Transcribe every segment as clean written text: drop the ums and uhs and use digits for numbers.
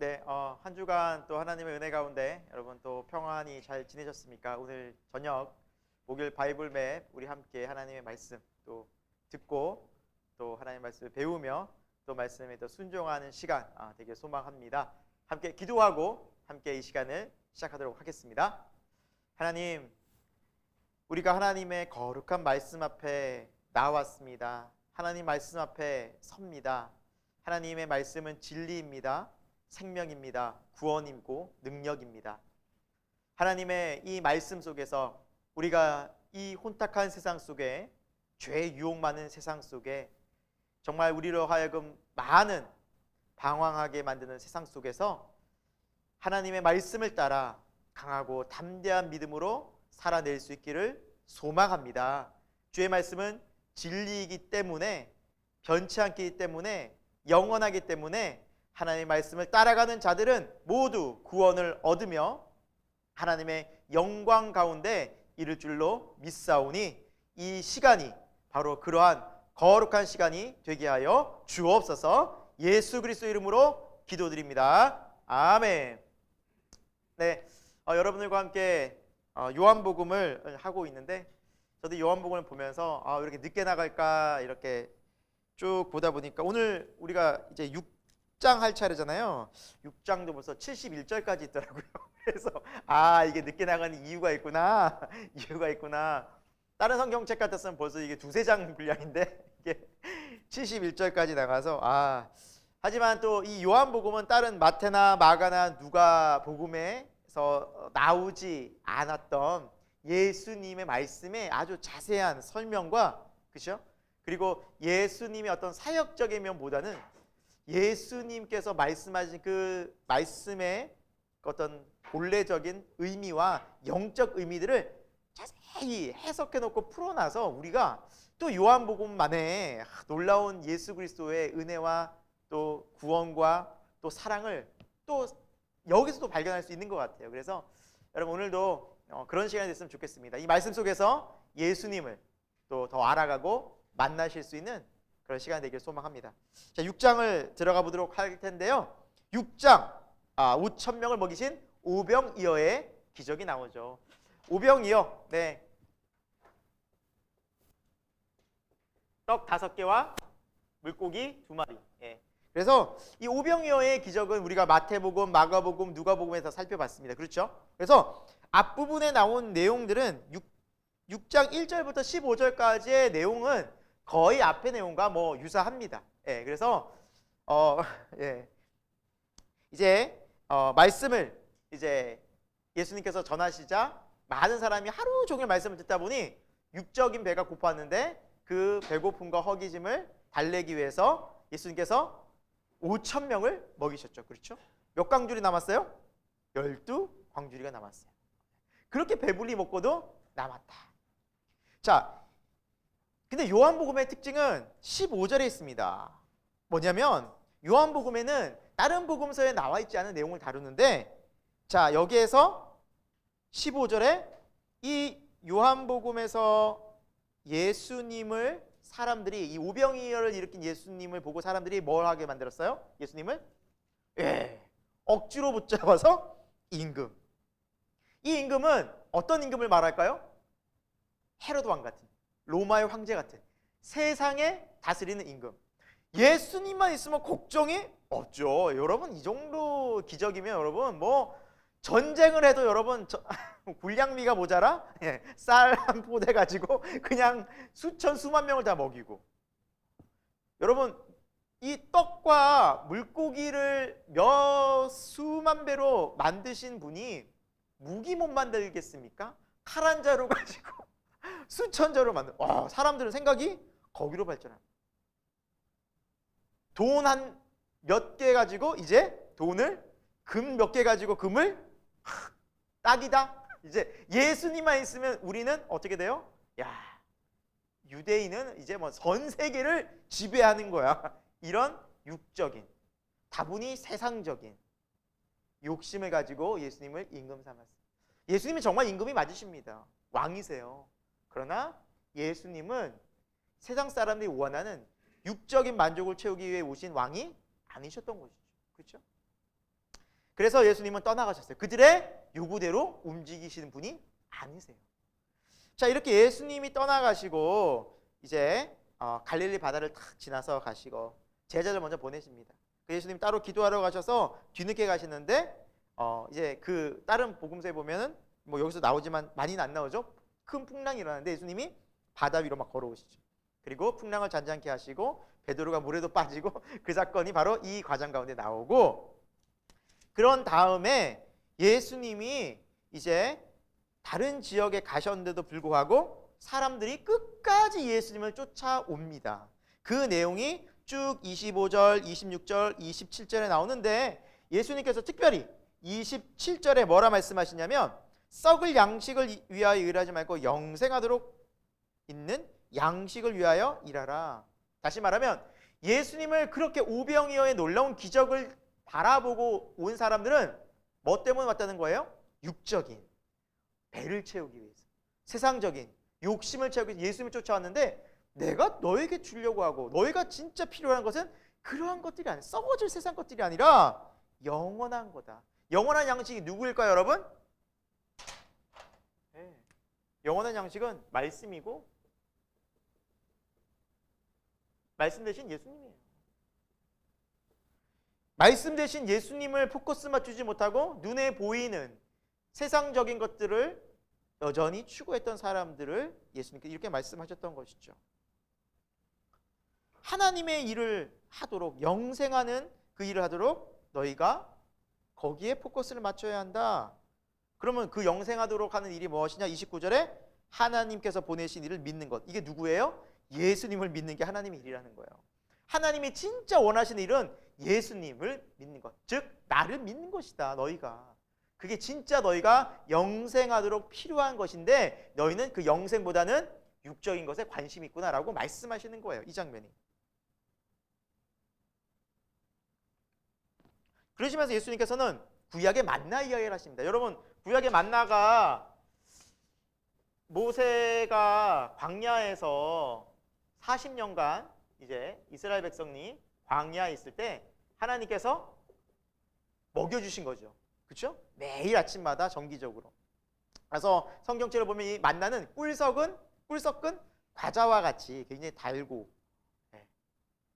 네, 한 주간 또 하나님의 은혜 가운데 여러분 또 평안히 잘 지내셨습니까? 오늘 저녁 목요일 바이블 맵 우리 함께 하나님의 말씀 또 듣고 또 하나님의 말씀을 배우며 또 말씀에 더 순종하는 시간 되게 소망합니다. 함께 기도하고 함께 이 시간을 시작하도록 하겠습니다. 하나님, 우리가 하나님의 거룩한 말씀 앞에 나왔습니다. 하나님 말씀 앞에 섭니다. 하나님의 말씀은 진리입니다. 생명입니다. 구원이고 능력입니다. 하나님의 이 말씀 속에서 우리가 이 혼탁한 세상 속에 죄의 유혹 많은 세상 속에 정말 우리로 하여금 많은 방황하게 만드는 세상 속에서 하나님의 말씀을 따라 강하고 담대한 믿음으로 살아낼 수 있기를 소망합니다. 주의 말씀은 진리이기 때문에 변치 않기 때문에 영원하기 때문에 하나님의 말씀을 따라가는 자들은 모두 구원을 얻으며 하나님의 영광 가운데 이를 줄로 믿사오니 이 시간이 바로 그러한 거룩한 시간이 되게 하여 주옵소서. 예수 그리스도 이름으로 기도드립니다. 아멘. 네, 여러분들과 함께 요한복음을 하고 있는데 저도 요한복음을 보면서 이렇게 늦게 나갈까 이렇게 쭉 보다 보니까 오늘 우리가 이제 6장 할 차례잖아요. 6장도 벌써 71절까지 있더라고요. 그래서 이게 늦게 나가는 이유가 있구나. 이유가 있구나. 다른 성경책 같았으면 벌써 이게 두세 장 분량인데 이게 71절까지 나가서 하지만 또 이 요한복음은 다른 마태나 마가나 누가복음에서 나오지 않았던 예수님의 말씀에 아주 자세한 설명과 그렇죠? 그리고 예수님의 어떤 사역적인 면보다는 예수님께서 말씀하신 그 말씀의 어떤 본래적인 의미와 영적 의미들을 자세히 해석해 놓고 풀어놔서 우리가 또 요한복음만의 놀라운 예수 그리스도의 은혜와 또 구원과 또 사랑을 또 여기서도 발견할 수 있는 것 같아요. 그래서 여러분 오늘도 그런 시간이 됐으면 좋겠습니다. 이 말씀 속에서 예수님을 또 더 알아가고 만나실 수 있는 그런 시간이 되길 소망합니다. 자, 6장을 들어가 보도록 할 텐데요. 6장 5천 명을 먹이신 오병이어의 기적이 나오죠. 오병이어, 네, 떡 5개와 물고기 2마리. 예. 그래서 이 오병이어의 기적은 우리가 마태복음, 마가복음, 누가복음에서 살펴봤습니다. 그렇죠? 그래서 앞부분에 나온 내용들은 6장 1절부터 15절까지의 내용은 거의 앞의 내용과 유사합니다. 예, 그래서 예, 이제 말씀을 이제 예수님께서 전하시자 많은 사람이 하루 종일 말씀을 듣다 보니 육적인 배가 고팠는데 그 배고픔과 허기짐을 달래기 위해서 예수님께서 5천 명을 먹이셨죠. 그렇죠? 몇 광줄이 남았어요? 12광주리가 남았어요. 그렇게 배불리 먹고도 남았다. 자, 근데 요한복음의 특징은 15절에 있습니다. 뭐냐면 요한복음에는 다른 복음서에 나와 있지 않은 내용을 다루는데 자, 여기에서 15절에 이 요한복음에서 예수님을 사람들이 이 오병이어를 일으킨 예수님을 보고 사람들이 뭘 하게 만들었어요? 예수님을 억지로 붙잡아서 임금. 이 임금은 어떤 임금을 말할까요? 헤로드 왕 같은, 로마의 황제 같은 세상에 다스리는 임금. 예수님만 있으면 걱정이 없죠. 여러분 이 정도 기적이면 여러분 전쟁을 해도 여러분 군량미가 모자라? 쌀 한 포대 가지고 그냥 수천 수만 명을 다 먹이고 여러분 이 떡과 물고기를 몇 수만 배로 만드신 분이 무기 못 만들겠습니까? 칼 한 자루 가지고 수천 자루 만들. 사람들은 생각이 거기로 발전합니다. 돈 한 몇 개 가지고 이제 돈을 금 몇 개 가지고 금을 딱이다. 이제 예수님만 있으면 우리는 어떻게 돼요? 유대인은 이제 전 세계를 지배하는 거야. 이런 육적인 다분히 세상적인 욕심을 가지고 예수님을 임금 삼았어요. 예수님은 정말 임금이 맞으십니다. 왕이세요. 그러나 예수님은 세상 사람들이 원하는 육적인 만족을 채우기 위해 오신 왕이 아니셨던 것이죠. 그렇죠? 그래서 예수님은 떠나가셨어요. 그들의 요구대로 움직이시는 분이 아니세요. 자, 이렇게 예수님이 떠나가시고 이제 갈릴리 바다를 탁 지나서 가시고 제자들 먼저 보내십니다. 예수님 따로 기도하러 가셔서 뒤늦게 가시는데 이제 그 다른 복음서에 보면은 뭐 여기서 나오지만 많이는 안 나오죠. 큰 풍랑이 일어나는데 예수님이 바다 위로 막 걸어오시죠. 그리고 풍랑을 잔잔케 하시고 베드로가 물에도 빠지고 그 사건이 바로 이 과정 가운데 나오고, 그런 다음에 예수님이 이제 다른 지역에 가셨는데도 불구하고 사람들이 끝까지 예수님을 쫓아옵니다. 그 내용이 쭉 25절, 26절, 27절에 나오는데 예수님께서 특별히 27절에 뭐라 말씀하시냐면 썩을 양식을 위하여 일하지 말고 영생하도록 있는 양식을 위하여 일하라. 다시 말하면 예수님을 그렇게 오병이어의 놀라운 기적을 바라보고 온 사람들은 뭐 때문에 왔다는 거예요? 육적인 배를 채우기 위해서, 세상적인 욕심을 채우기 위해서 예수님을 쫓아왔는데, 내가 너에게 주려고 하고 너희가 진짜 필요한 것은 그러한 것들이 아니라, 썩어질 세상 것들이 아니라 영원한 거다. 영원한 양식이 누구일까요, 여러분? 네. 영원한 양식은 말씀이고 말씀 대신 예수님이에요. 말씀 대신 예수님을 포커스 맞추지 못하고 눈에 보이는 세상적인 것들을 여전히 추구했던 사람들을 예수님께서 이렇게 말씀하셨던 것이죠. 하나님의 일을 하도록, 영생하는 그 일을 하도록 너희가 거기에 포커스를 맞춰야 한다. 그러면 그 영생하도록 하는 일이 무엇이냐? 29절에 하나님께서 보내신 일을 믿는 것. 이게 누구예요? 예수님을 믿는 게 하나님의 일이라는 거예요. 하나님이 진짜 원하시는 일은 예수님을 믿는 것, 즉 나를 믿는 것이다. 너희가 그게 진짜 너희가 영생하도록 필요한 것인데 너희는 그 영생보다는 육적인 것에 관심이 있구나라고 말씀하시는 거예요. 이 장면이. 그러시면서 예수님께서는 구약의 만나 이야기를 하십니다. 여러분, 구약의 만나가 모세가 광야에서 40년간 이제 이스라엘 백성이 광야에 있을 때 하나님께서 먹여주신 거죠. 그렇죠? 매일 아침마다 정기적으로. 그래서 성경책을 보면 이 만나는 꿀 섞은 과자와 같이 굉장히 달고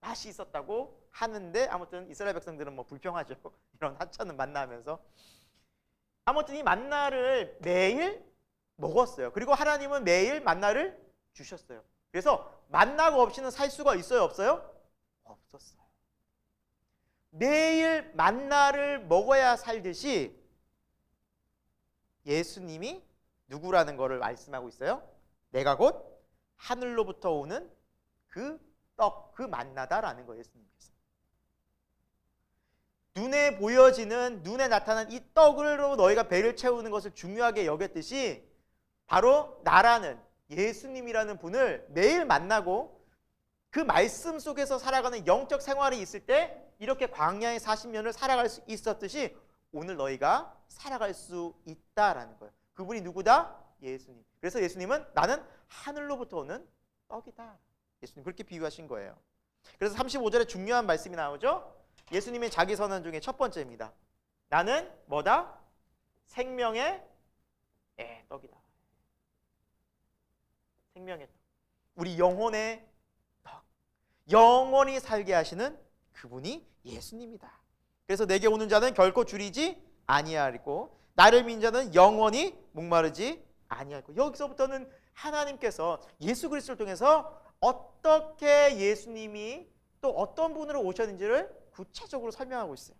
맛이 있었다고 하는데, 아무튼 이스라엘 백성들은 뭐 불평하죠. 이런 하찮은 만나하면서. 아무튼 이 만나를 매일 먹었어요. 그리고 하나님은 매일 만나를 주셨어요. 그래서 만나가 없이는 살 수가 있어요, 없어요? 없었어요. 매일 만나를 먹어야 살듯이 예수님이 누구라는 것을 말씀하고 있어요. 내가 곧 하늘로부터 오는 그 떡, 그 만나다라는 거예요. 예수님께서 눈에 보여지는, 눈에 나타난 이 떡으로 너희가 배를 채우는 것을 중요하게 여겼듯이 바로 나라는 예수님이라는 분을 매일 만나고 그 말씀 속에서 살아가는 영적 생활이 있을 때 이렇게 광야의 40년을 살아갈 수 있었듯이 오늘 너희가 살아갈 수 있다라는 거예요. 그분이 누구다? 예수님. 그래서 예수님은 나는 하늘로부터 오는 떡이다. 예수님 그렇게 비유하신 거예요. 그래서 35절에 중요한 말씀이 나오죠. 예수님의 자기 선언 중에 첫 번째입니다. 나는 뭐다? 생명의 떡이다. 생명의 떡. 우리 영혼의 떡. 영원히 살게 하시는 그분이 예수님이다. 그래서 내게 오는 자는 결코 줄이지 아니하리고 나를 믿는 자는 영원히 목마르지 아니하리고. 여기서부터는 하나님께서 예수 그리스도를 통해서 어떻게 예수님이 또 어떤 분으로 오셨는지를 구체적으로 설명하고 있어요.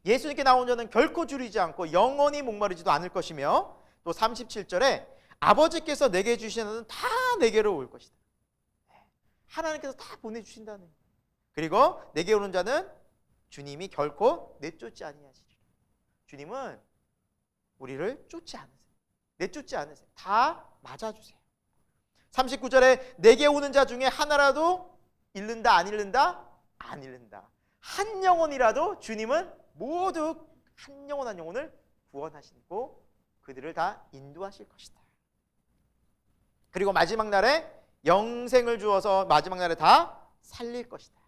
예수님께 나온 자는 결코 줄이지 않고 영원히 목마르지도 않을 것이며, 또 37절에 아버지께서 내게 주시는 다 내게로 올 것이다. 하나님께서 다 보내주신다는 거예요. 그리고 내게 오는 자는 주님이 결코 내쫓지 아니하시리라. 주님은 우리를 쫓지 않으세요. 내쫓지 않으세요. 다 맞아주세요. 39절에 내게 오는 자 중에 하나라도 잃는다 안 잃는다? 안 잃는다. 한 영혼이라도 주님은 모두 한 영혼 한 영혼을 구원하시고 그들을 다 인도하실 것이다. 그리고 마지막 날에 영생을 주어서 마지막 날에 다 살릴 것이다.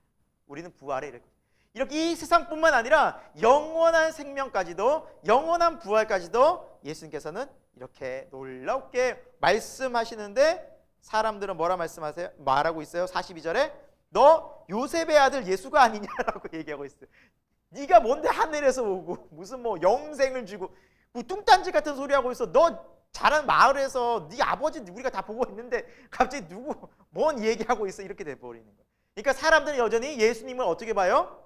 우리는 부활에 이를 것이다. 이렇게 이 세상뿐만 아니라 영원한 생명까지도, 영원한 부활까지도 예수님께서는 이렇게 놀랍게 말씀하시는데, 사람들은 뭐라 말하고 있어요? 42절에 너 요셉의 아들 예수가 아니냐라고 얘기하고 있어요. 네가 뭔데 하늘에서 오고 무슨 뭐 영생을 주고 뭐 뚱딴지 같은 소리 하고 있어. 너 자란 마을에서 네 아버지 우리가 다 보고 있는데 갑자기 누구 뭔 얘기하고 있어, 이렇게 돼버리는 거예요. 그러니까 사람들은 여전히 예수님을 어떻게 봐요?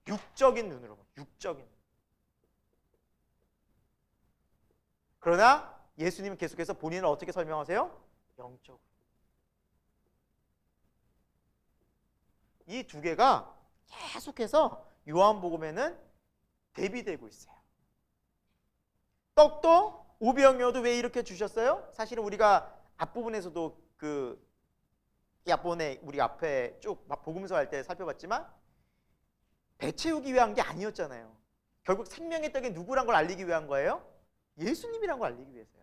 육적인 눈으로 봐요. 육적인. 그러나 예수님은 계속해서 본인을 어떻게 설명하세요? 영적. 이 두 개가 계속해서 요한복음에는 대비되고 있어요. 떡도 오병이어도 왜 이렇게 주셨어요? 사실은 우리가 앞부분에서도 이 앞부분에 우리 앞에 쭉 복음서 할 때 살펴봤지만 배 채우기 위한 게 아니었잖아요. 결국 생명의 떡이 누구란 걸 알리기 위한 거예요? 예수님이란 걸 알리기 위해서요.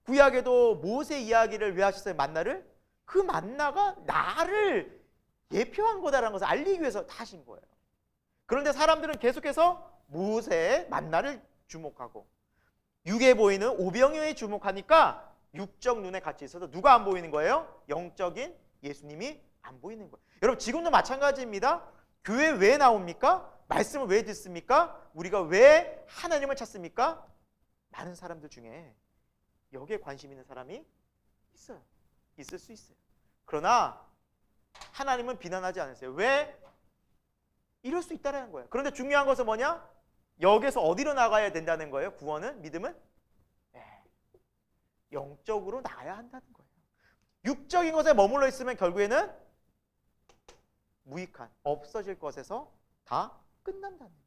구약에도 모세 이야기를 왜 하셨어요? 만나를? 그 만나가 나를 예표한 거다라는 것을 알리기 위해서 다 하신 거예요. 그런데 사람들은 계속해서 모세의 만나를 주목하고 육에 보이는 오병이어에 주목하니까 육적 눈에 같이 있어서 누가 안 보이는 거예요? 영적인 예수님이 안 보이는 거예요. 여러분 지금도 마찬가지입니다. 교회 왜 나옵니까? 말씀을 왜 듣습니까? 우리가 왜 하나님을 찾습니까? 많은 사람들 중에 여기에 관심 있는 사람이 있어요. 있을 수 있어요. 그러나 하나님은 비난하지 않으세요. 왜? 이럴 수 있다는 거예요. 그런데 중요한 것은 뭐냐? 여기서 어디로 나가야 된다는 거예요? 구원은? 믿음은? 네. 영적으로 나가야 한다는 거예요. 육적인 것에 머물러 있으면 결국에는 무익한, 없어질 것에서 다 끝난다는 거예요.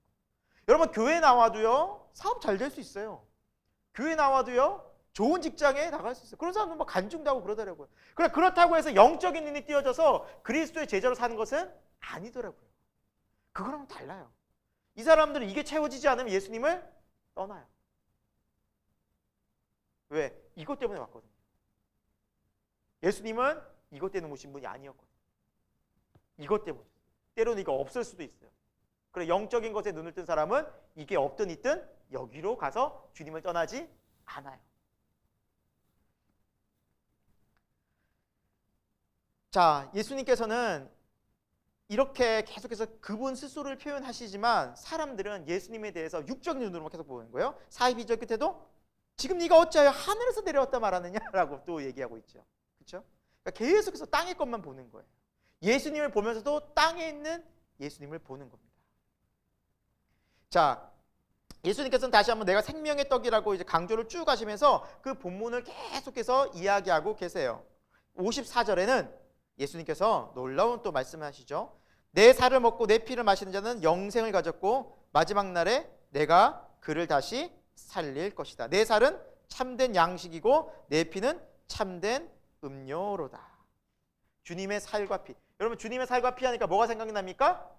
여러분 교회 나와도요 사업 잘 될 수 있어요. 교회 나와도요 좋은 직장에 나갈 수 있어요. 그런 사람은 막 간증도 하고 그러더라고요. 그렇다고 해서 영적인 눈이 띄어져서 그리스도의 제자로 사는 것은 아니더라고요. 그거랑은 달라요. 이 사람들은 이게 채워지지 않으면 예수님을 떠나요. 왜? 이것 때문에 왔거든요. 예수님은 이것 때문에 오신 분이 아니었거든요. 이것 때문에. 때로는 이거 없을 수도 있어요. 그래 영적인 것에 눈을 뜬 사람은 이게 없든 있든 여기로 가서 주님을 떠나지 않아요. 자, 예수님께서는 이렇게 계속해서 그분 스스로를 표현하시지만 사람들은 예수님에 대해서 육적인 눈으로 계속 보는 거예요. 42절 끝에도 지금 네가 어찌하여 하늘에서 내려왔다 말하느냐라고 또 얘기하고 있죠. 그렇죠? 그러니까 계속해서 땅의 것만 보는 거예요. 예수님을 보면서도 땅에 있는 예수님을 보는 겁니다. 자, 예수님께서는 다시 한번 내가 생명의 떡이라고 이제 강조를 쭉 하시면서 그 본문을 계속해서 이야기하고 계세요. 54절에는 예수님께서 놀라운 또 말씀을 하시죠. 내 살을 먹고 내 피를 마시는 자는 영생을 가졌고 마지막 날에 내가 그를 다시 살릴 것이다. 내 살은 참된 양식이고 내 피는 참된 음료로다. 주님의 살과 피. 여러분 주님의 살과 피 하니까 뭐가 생각납니까?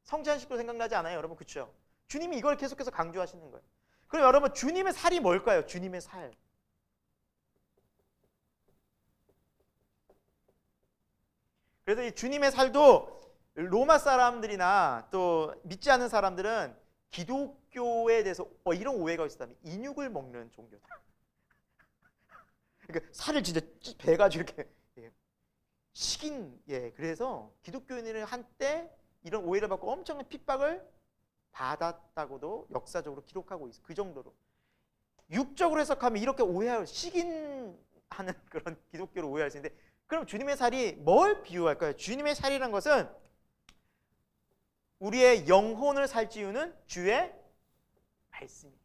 성찬식도 생각나지 않아요? 여러분 그렇죠? 주님이 이걸 계속해서 강조하시는 거예요. 그럼 여러분 주님의 살이 뭘까요? 주님의 살. 그래서 이 주님의 살도 로마 사람들이나 또 믿지 않는 사람들은 기독교에 대해서 이런 오해가 있었다면 인육을 먹는 종교다. 그러니까 살을 진짜 베가지고 이렇게 식인 그래서 기독교인들은 한때 이런 오해를 받고 엄청난 핍박을 받았다고도 역사적으로 기록하고 있어요. 그 정도로 육적으로 해석하면 이렇게 오해할 식인하는 그런 기독교를 오해할 수 있는데 그럼 주님의 살이 뭘 비유할까요? 주님의 살이라는 것은 우리의 영혼을 살찌우는 주의 말씀이에요.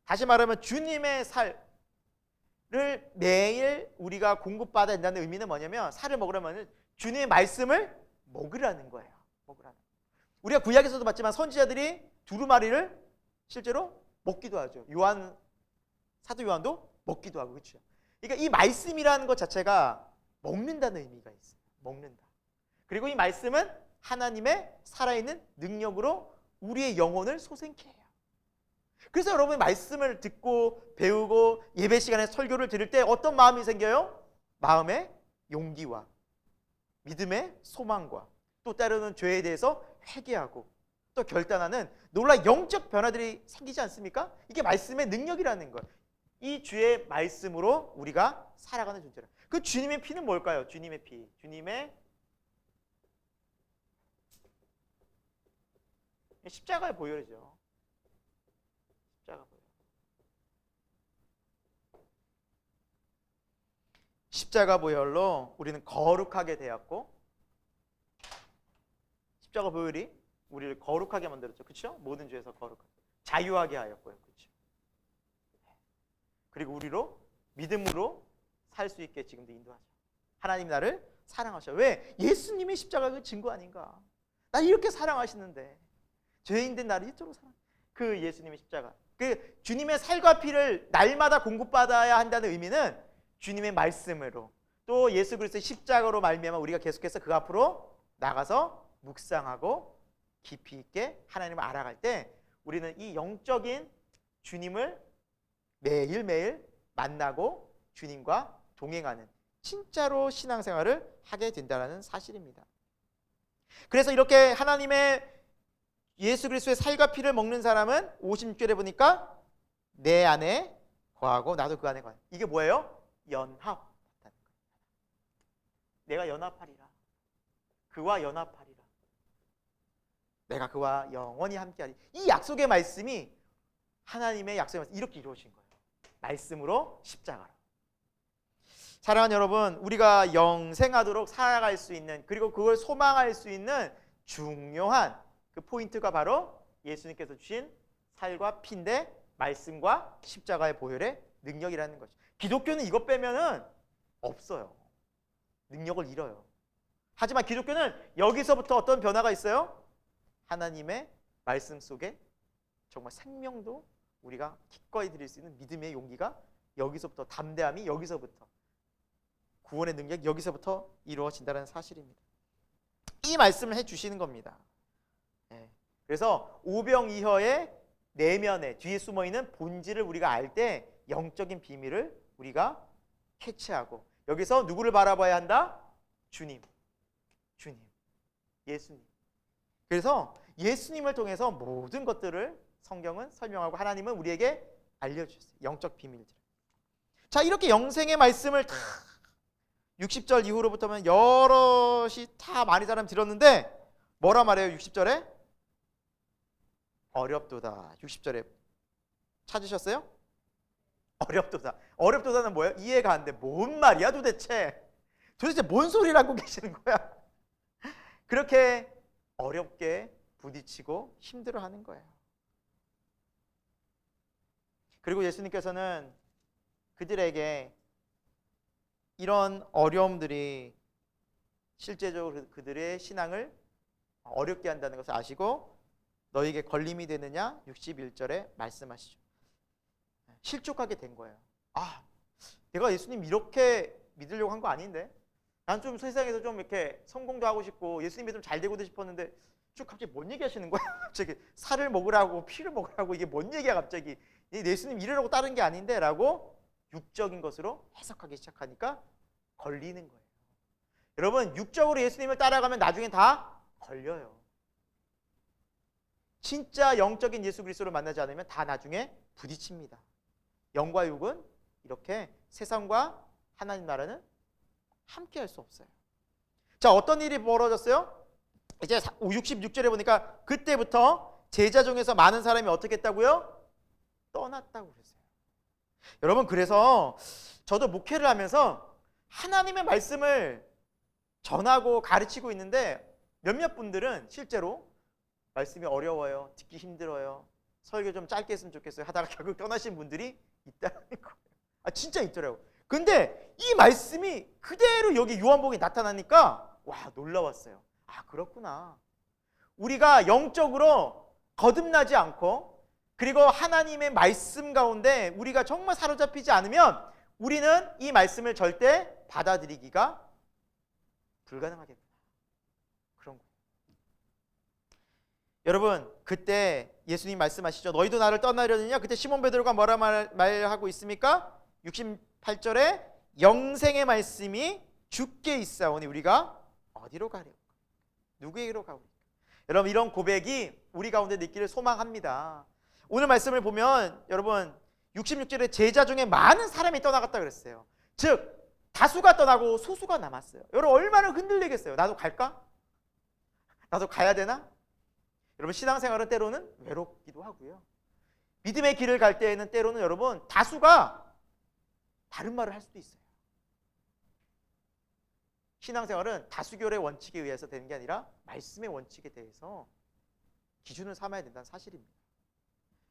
다시 말하면 주님의 살을 매일 우리가 공급받아야 된다는 의미는 뭐냐면 살을 먹으려면 주님의 말씀을 먹으라는 거예요. 먹으라는. 우리가 구약에서도 봤지만 선지자들이 두루마리를 실제로 먹기도 하죠. 사도 요한도 먹기도 하고 그렇죠. 그러니까 이 말씀이라는 것 자체가 먹는다는 의미가 있어요. 먹는다. 그리고 이 말씀은 하나님의 살아있는 능력으로 우리의 영혼을 소생케 해요. 그래서 여러분 말씀을 듣고 배우고 예배 시간에 설교를 들을 때 어떤 마음이 생겨요? 마음에 용기와 믿음의 소망과 또 때로는 죄에 대해서 회개하고 또 결단하는 놀라운 영적 변화들이 생기지 않습니까? 이게 말씀의 능력이라는 거예요. 이 주의 말씀으로 우리가 살아가는 존재라. 그 주님의 피는 뭘까요? 주님의 피, 주님의 십자가의 보혈이죠. 십자가 보혈. 십자가 보혈로 우리는 거룩하게 되었고, 십자가 보혈이 우리를 거룩하게 만들었죠. 그렇죠? 모든 죄에서 거룩하게, 자유하게 하였고요. 그렇죠? 그리고 우리로 믿음으로 살 수 있게 지금도 인도하죠. 하나님 나를 사랑하셔. 왜? 예수님의 십자가가 그 증거 아닌가? 나 이렇게 사랑하시는데 죄인된 나를 이토록 사랑. 그 예수님의 십자가, 그 주님의 살과 피를 날마다 공급받아야 한다는 의미는 주님의 말씀으로 또 예수 그리스도의 십자가로 말미암아 우리가 계속해서 그 앞으로 나가서 묵상하고 깊이 있게 하나님을 알아갈 때 우리는 이 영적인 주님을 매일매일 만나고 주님과 동행하는 진짜로 신앙생활을 하게 된다는 사실입니다. 그래서 이렇게 하나님의 예수 그리스도의 살과 피를 먹는 사람은 56절에 보니까 내 안에 거하고 나도 그 안에 거하는. 이게 뭐예요? 연합. 내가 연합하리라. 그와 연합하리라. 내가 그와 영원히 함께하리. 이 약속의 말씀이 하나님의 약속의 말씀 이렇게 이루어진 거예요. 말씀으로 십자가로. 사랑하는 여러분, 우리가 영생하도록 살아갈 수 있는, 그리고 그걸 소망할 수 있는 중요한 그 포인트가 바로 예수님께서 주신 살과 피인데 말씀과 십자가의 보혈의 능력이라는 거죠. 기독교는 이것 빼면은 없어요. 능력을 잃어요. 하지만 기독교는 여기서부터 어떤 변화가 있어요? 하나님의 말씀 속에 정말 생명도 우리가 기꺼이 드릴 수 있는 믿음의 용기가 여기서부터, 담대함이 여기서부터, 구원의 능력이 여기서부터 이루어진다는 사실입니다. 이 말씀을 해주시는 겁니다. 그래서 오병이어의 내면에 뒤에 숨어있는 본질을 우리가 알 때 영적인 비밀을 우리가 캐치하고 여기서 누구를 바라봐야 한다? 주님, 예수님. 그래서 예수님을 통해서 모든 것들을 성경은 설명하고 하나님은 우리에게 알려주셨어요. 영적 비밀들. 자, 이렇게 영생의 말씀을 다 60절 이후로부터는 여럿이 다 많이 사람 들었는데 뭐라 말해요? 60절에 어렵도다. 60절에 찾으셨어요? 어렵도다. 어렵도다는 뭐예요? 이해가 안 돼. 뭔 말이야 도대체? 도대체 뭔 소리를 하고 계시는 거야? 그렇게 어렵게 부딪히고 힘들어하는 거예요. 그리고 예수님께서는 그들에게 이런 어려움들이 실제적으로 그들의 신앙을 어렵게 한다는 것을 아시고 너에게 걸림이 되느냐? 61절에 말씀하시죠. 실족하게 된 거예요. 아, 내가 예수님 이렇게 믿으려고 한 거 아닌데? 난 좀 세상에서 좀 이렇게 성공도 하고 싶고 예수님이 좀 잘 되고도 싶었는데 쭉 갑자기 뭔 얘기 하시는 거야? 갑자기 살을 먹으라고 피를 먹으라고 이게 뭔 얘기야 갑자기? 예수님 이러라고 따른 게 아닌데? 라고 육적인 것으로 해석하기 시작하니까 걸리는 거예요. 여러분, 육적으로 예수님을 따라가면 나중에 다 걸려요. 진짜 영적인 예수 그리스도를 만나지 않으면 다 나중에 부딪힙니다. 영과 육은 이렇게 세상과 하나님 나라는 함께 할 수 없어요. 자, 어떤 일이 벌어졌어요? 이제 66절에 보니까 그때부터 제자 중에서 많은 사람이 어떻게 했다고요? 떠났다고 그랬어요. 여러분, 그래서 저도 목회를 하면서 하나님의 말씀을 전하고 가르치고 있는데 몇몇 분들은 실제로 말씀이 어려워요, 듣기 힘들어요, 설교 좀 짧게 했으면 좋겠어요 하다가 결국 떠나신 분들이 있다는 거예요. 아, 진짜 있더라고요. 근데 이 말씀이 그대로 여기 요한복음에 나타나니까 와, 놀라웠어요. 아, 그렇구나. 우리가 영적으로 거듭나지 않고 그리고 하나님의 말씀 가운데 우리가 정말 사로잡히지 않으면 우리는 이 말씀을 절대 받아들이기가 불가능하겠구나. 그런 거예요. 여러분, 그때 예수님 말씀하시죠. 너희도 나를 떠나려느냐? 그때 시몬 베드로가 뭐라 말하고 있습니까? 68절에 영생의 말씀이 주께 있사오니 우리가 어디로 가려고? 누구에게로 가오리까? 여러분, 이런 고백이 우리 가운데 있기를 소망합니다. 오늘 말씀을 보면 여러분 66절에 제자 중에 많은 사람이 떠나갔다 그랬어요. 즉 다수가 떠나고 소수가 남았어요. 여러분 얼마나 흔들리겠어요. 나도 갈까? 나도 가야 되나? 여러분 신앙생활은 때로는 외롭기도 하고요. 믿음의 길을 갈 때에는 때로는 여러분 다수가 다른 말을 할 수도 있어요. 신앙생활은 다수결의 원칙에 의해서 되는 게 아니라 말씀의 원칙에 대해서 기준을 삼아야 된다는 사실입니다.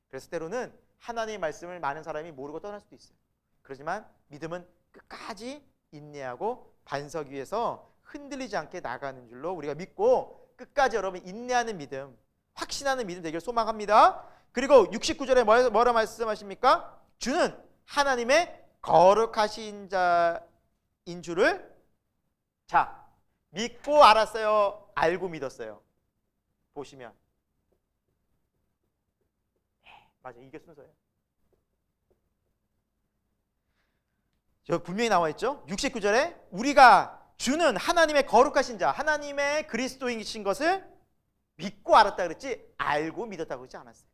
그래서 때로는 하나님의 말씀을 많은 사람이 모르고 떠날 수도 있어요. 그렇지만 믿음은 끝까지 인내하고 반석 위에서 흔들리지 않게 나가는 줄로 우리가 믿고 끝까지 여러분 인내하는 믿음, 확신하는 믿음 되기를 소망합니다. 그리고 69절에 뭐라 말씀하십니까? 주는 하나님의 거룩하신 자인 줄을 자 믿고 알았어요? 알고 믿었어요? 보시면 맞아, 이게 순서예요. 저 분명히 나와 있죠. 69절에 우리가 주는 하나님의 거룩하신 자, 하나님의 그리스도이신 것을 믿고 알았다 그랬지 알고 믿었다고 그러지 않았어요.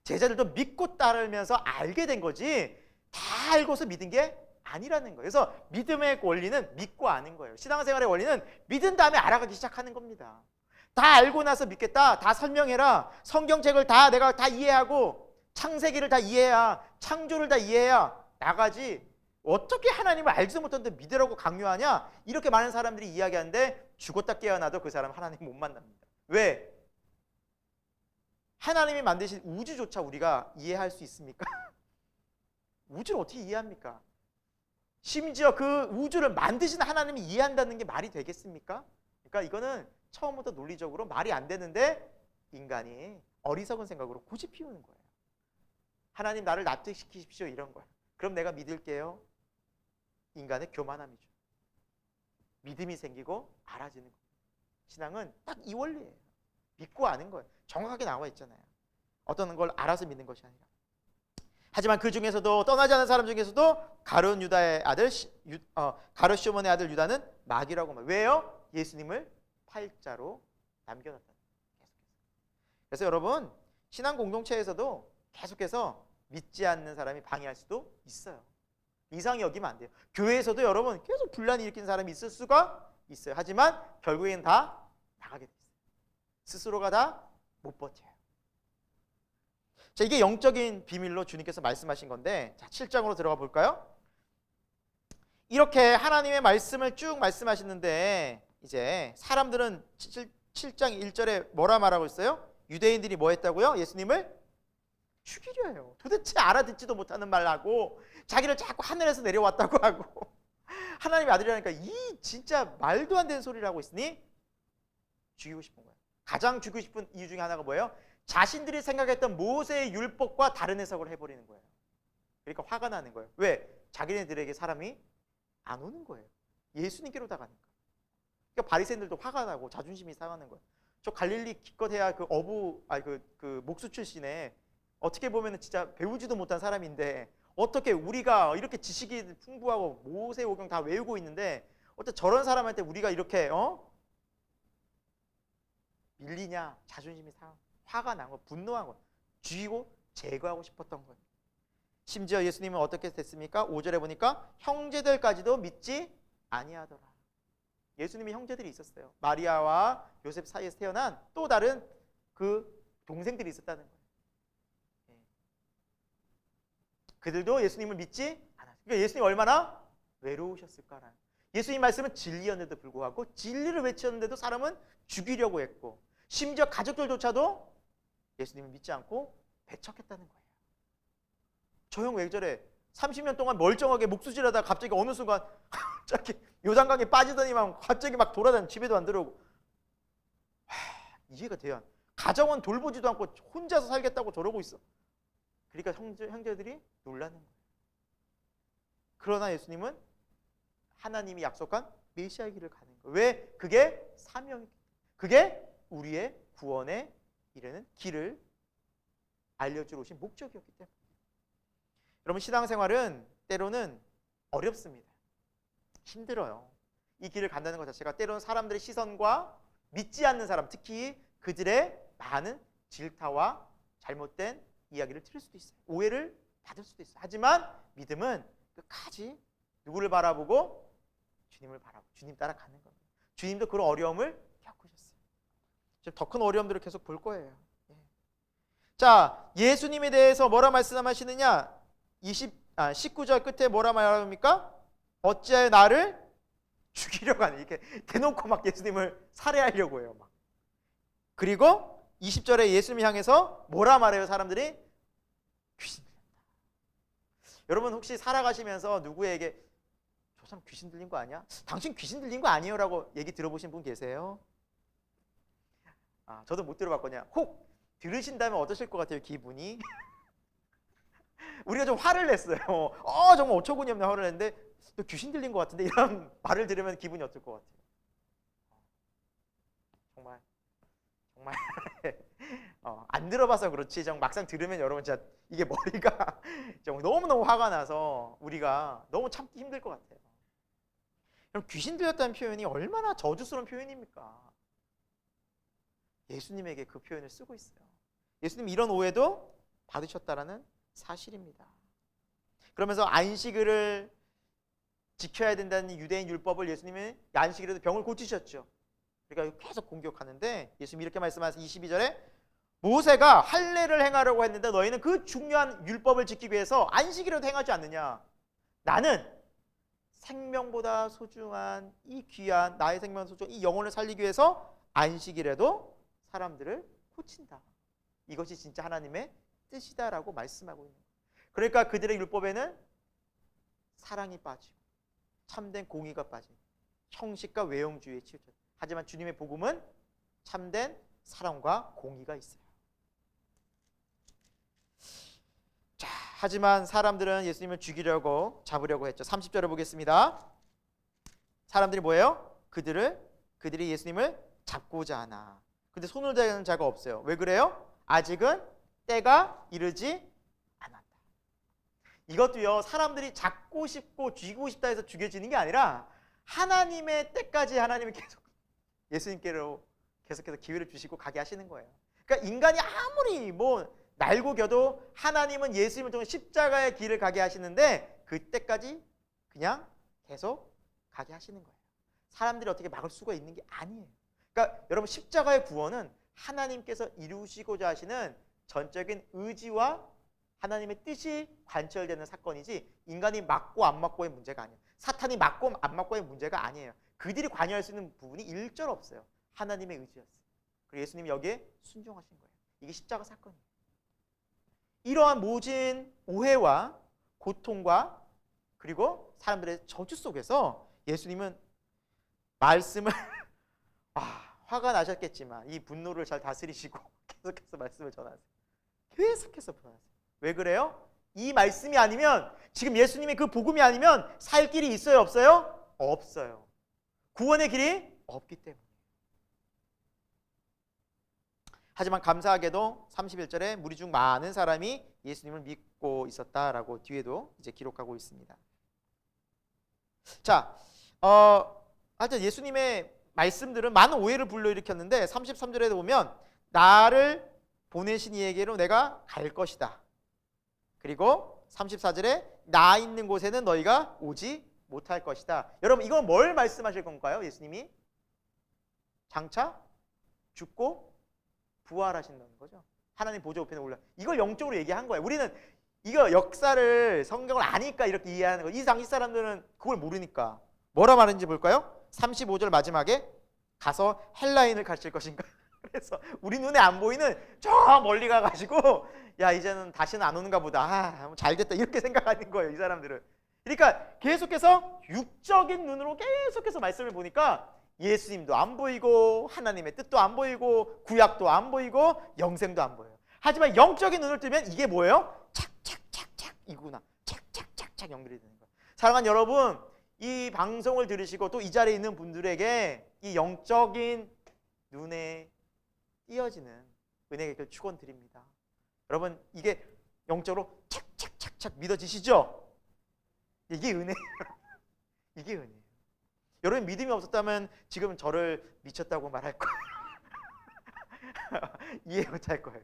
제자들도 믿고 따르면서 알게 된 거지 다 알고서 믿은 게 아니라는 거예요. 그래서 믿음의 원리는 믿고 아는 거예요. 신앙생활의 원리는 믿은 다음에 알아가기 시작하는 겁니다. 다 알고 나서 믿겠다, 다 설명해라, 성경책을 다 내가 다 이해하고 창세기를 다 이해해야, 창조를 다 이해해야 나가지 어떻게 하나님을 알지도 못하는데 믿으라고 강요하냐? 이렇게 많은 사람들이 이야기하는데 죽었다 깨어나도 그 사람 하나님 못 만납니다. 왜? 하나님이 만드신 우주조차 우리가 이해할 수 있습니까? 우주를 어떻게 이해합니까? 심지어 그 우주를 만드신 하나님이 이해한다는 게 말이 되겠습니까? 그러니까 이거는 처음부터 논리적으로 말이 안 되는데 인간이 어리석은 생각으로 굳이 피우는 거예요. 하나님 나를 납득시키십시오 이런 거예요. 그럼 내가 믿을게요. 인간의 교만함이죠. 믿음이 생기고 알아지는 거예요. 신앙은 딱 이 원리예요. 믿고 아는 거예요. 정확하게 나와 있잖아요. 어떤 걸 알아서 믿는 것이 아니라. 하지만 그 중에서도 떠나지 않은 사람 중에서도 가룟 유다의 아들 가룟 시몬의 아들 유다는 마귀라고 말해요. 왜요? 예수님을 팔자로 남겨놨다. 그래서 여러분 신앙 공동체에서도 계속해서 믿지 않는 사람이 방해할 수도 있어요. 이상히 여기면 안 돼요. 교회에서도 여러분 계속 분란이 일으킨 사람이 있을 수가 있어요. 하지만 결국엔 다 나가게 돼 있어요. 스스로가 다 못 버텨요. 자, 이게 영적인 비밀로 주님께서 말씀하신 건데, 자, 7장으로 들어가 볼까요? 이렇게 하나님의 말씀을 쭉 말씀하시는데 이제 사람들은 7장 1절에 뭐라 말하고 있어요? 유대인들이 뭐 했다고요? 예수님을 죽이려 해요. 도대체 알아듣지도 못하는 말 하고 자기를 자꾸 하늘에서 내려왔다고 하고 하나님의 아들이라니까 이 진짜 말도 안 되는 소리를 하고 있으니 죽이고 싶은 거예요. 가장 죽이고 싶은 이유 중에 하나가 뭐예요? 자신들이 생각했던 모세의 율법과 다른 해석을 해버리는 거예요. 그러니까 화가 나는 거예요. 왜? 자기네들에게 사람이 안 오는 거예요. 예수님께로 다 가니까. 그러니까 바리새인들도 화가 나고 자존심이 상하는 거예요. 저 갈릴리 기껏해야 그 목수 출신에 어떻게 보면 진짜 배우지도 못한 사람인데 어떻게 우리가 이렇게 지식이 풍부하고 모세오경 다 외우고 있는데 어떻게 저런 사람한테 우리가 이렇게 밀리냐? 자존심이 상하고 화가 난 거, 분노한 거, 죽이고 제거하고 싶었던 거예요. 심지어 예수님은 어떻게 됐습니까? 5절에 보니까 형제들까지도 믿지 아니하더라. 예수님이 형제들이 있었어요. 마리아와 요셉 사이에서 태어난 또 다른 그 동생들이 있었다는 거예요. 그들도 예수님을 믿지 않았어요. 그러니까 예수님이 얼마나 외로우셨을까라는. 예수님 말씀은 진리였는데도 불구하고 진리를 외쳤는데도 사람은 죽이려고 했고 심지어 가족들조차도 예수님을 믿지 않고 배척했다는 거예요. 저 형 왜 저래? 30년 동안 멀쩡하게 목수질하다가 갑자기 어느 순간 갑자기 요단강에 빠지더니만 갑자기 막 돌아다니는 집에도 안 들어오고 이해가 돼요. 가정은 돌보지도 않고 혼자서 살겠다고 저러고 있어. 그러니까 형제들이 놀라는 거예요. 그러나 예수님은 하나님이 약속한 메시아의 길을 가는 거예요. 왜? 그게 사명이기 때문에. 그게 우리의 구원에 이르는 길을 알려주러 오신 목적이었기 때문에. 여러분 신앙생활은 때로는 어렵습니다. 힘들어요. 이 길을 간다는 것 자체가 때로는 사람들의 시선과 믿지 않는 사람, 특히 그들의 많은 질타와 잘못된 이야기를 들을 수도 있어요. 오해를 받을 수도 있어요. 하지만 믿음은 끝까지 누구를 바라보고? 주님을 바라보고 주님 따라 가는 겁니다. 주님도 그런 어려움을 겪으셨어요. 더 큰 어려움들을 계속 볼 거예요. 자, 예수님에 대해서 뭐라 말씀하시느냐? 19절 끝에 뭐라 말합니까? 어찌하여 나를 죽이려고 하는, 이렇게 대놓고 막 예수님을 살해하려고 해요. 막. 그리고 20절에 예수님을 향해서 뭐라 말해요? 사람들이 귀신 들린다. 여러분 혹시 살아가시면서 누구에게 저 사람 귀신 들린 거 아니야? 당신 귀신 들린 거 아니에요? 라고 얘기 들어보신 분 계세요? 저도 못 들어봤거든요. 혹 들으신다면 어떠실 것 같아요? 기분이? 우리가 좀 화를 냈어요. 정말 어처구니 없는 화를 냈는데 너 귀신 들린 것 같은데 이런 말을 들으면 기분이 어떨 것 같아요? 정말 안 들어봐서 그렇지 막상 들으면 여러분 진짜 이게 머리가 너무너무 화가 나서 우리가 너무 참기 힘들 것 같아요. 그럼 귀신 들렸다는 표현이 얼마나 저주스러운 표현입니까? 예수님에게 그 표현을 쓰고 있어요. 예수님 이런 오해도 받으셨다라는 사실입니다. 그러면서 안식일을 지켜야 된다는 유대인 율법을 예수님은 안식일에도 병을 고치셨죠. 그러니까 계속 공격하는데 예수님이 이렇게 말씀하세요. 22절에 모세가 할례를 행하려고 했는데 너희는 그 중요한 율법을 지키기 위해서 안식일에도 행하지 않느냐. 나는 생명보다 소중한 이 귀한 나의 생명 소중 이 영혼을 살리기 위해서 안식일에도 사람들을 고친다. 이것이 진짜 하나님의 뜻이다라고 말씀하고 있는 거예요. 그러니까 그들의 율법에는 사랑이 빠지고 참된 공의가 빠지고 형식과 외형주의에 치우쳤다. 하지만 주님의 복음은 참된 사랑과 공의가 있어요. 자, 하지만 사람들은 예수님을 죽이려고 잡으려고 했죠. 30절을 보겠습니다. 사람들이 뭐예요? 그들이 예수님을 잡고자 하나. 근데 손을 대는 자가 없어요. 왜 그래요? 아직은 때가 이르지 않았다. 이것도요, 사람들이 잡고 싶고 죽이고 싶다 해서 죽여지는 게 아니라 하나님의 때까지 하나님이 계속 예수님께로 계속해서 기회를 주시고 가게 하시는 거예요. 그러니까 인간이 아무리 날고 겨도 하나님은 예수님을 통해 십자가의 길을 가게 하시는데 그때까지 그냥 계속 가게 하시는 거예요. 사람들이 어떻게 막을 수가 있는 게 아니에요. 그러니까 여러분 십자가의 구원은 하나님께서 이루시고자 하시는 전적인 의지와 하나님의 뜻이 관철되는 사건이지 인간이 맞고 안 맞고의 문제가 아니에요. 사탄이 맞고 안 맞고의 문제가 아니에요. 그들이 관여할 수 있는 부분이 일절 없어요. 하나님의 의지였어요. 그리고 예수님이 여기에 순종하신 거예요. 이게 십자가 사건이에요. 이러한 모진 오해와 고통과 그리고 사람들의 저주 속에서 예수님은 말씀을 화가 나셨겠지만 이 분노를 잘 다스리시고 계속해서 말씀을 전하세요. 계속해서 전하세요. 왜 그래요? 이 말씀이 아니면 지금 예수님의 그 복음이 아니면 살 길이 있어요? 없어요? 없어요. 구원의 길이 없기 때문에. 하지만 감사하게도 31절에 무리 중 많은 사람이 예수님을 믿고 있었다라고 뒤에도 이제 기록하고 있습니다. 자, 하여튼 예수님의 말씀들은 많은 오해를 불러일으켰는데 33절에 보면 나를 보내신 이에게로 내가 갈 것이다. 그리고 34절에 나 있는 곳에는 너희가 오지 못할 것이다. 여러분 이건 뭘 말씀하실 건가요? 예수님이 장차 죽고 부활하신다는 거죠. 하나님 보좌 우편에 올라. 이걸 영적으로 얘기한 거예요. 우리는 이거 역사를 성경을 아니까 이렇게 이해하는 거예요. 이 당시 사람들은 그걸 모르니까. 뭐라 말하는지 볼까요? 35절 마지막에 가서 헬라인을 가르칠 것인가. 그래서 우리 눈에 안 보이는 저 멀리 가가지고 야 이제는 다시는 안 오는가 보다. 잘됐다 이렇게 생각하는 거예요. 이 사람들은. 그러니까 계속해서 육적인 눈으로 계속해서 말씀을 보니까 예수님도 안 보이고 하나님의 뜻도 안 보이고 구약도 안 보이고 영생도 안 보여요. 하지만 영적인 눈을 뜨면 이게 뭐예요? 착착착착 이구나. 착착착착 연결이 되는 거예요. 사랑하는 여러분, 이 방송을 들으시고 또 이 자리에 있는 분들에게 이 영적인 눈에 띄어지는 은혜를 축원드립니다. 여러분 이게 영적으로 착착착착 믿어지시죠? 이게 은혜예요. 이게 은혜예요. 여러분 믿음이 없었다면 지금 저를 미쳤다고 말할 거예요. 이해 못할 거예요.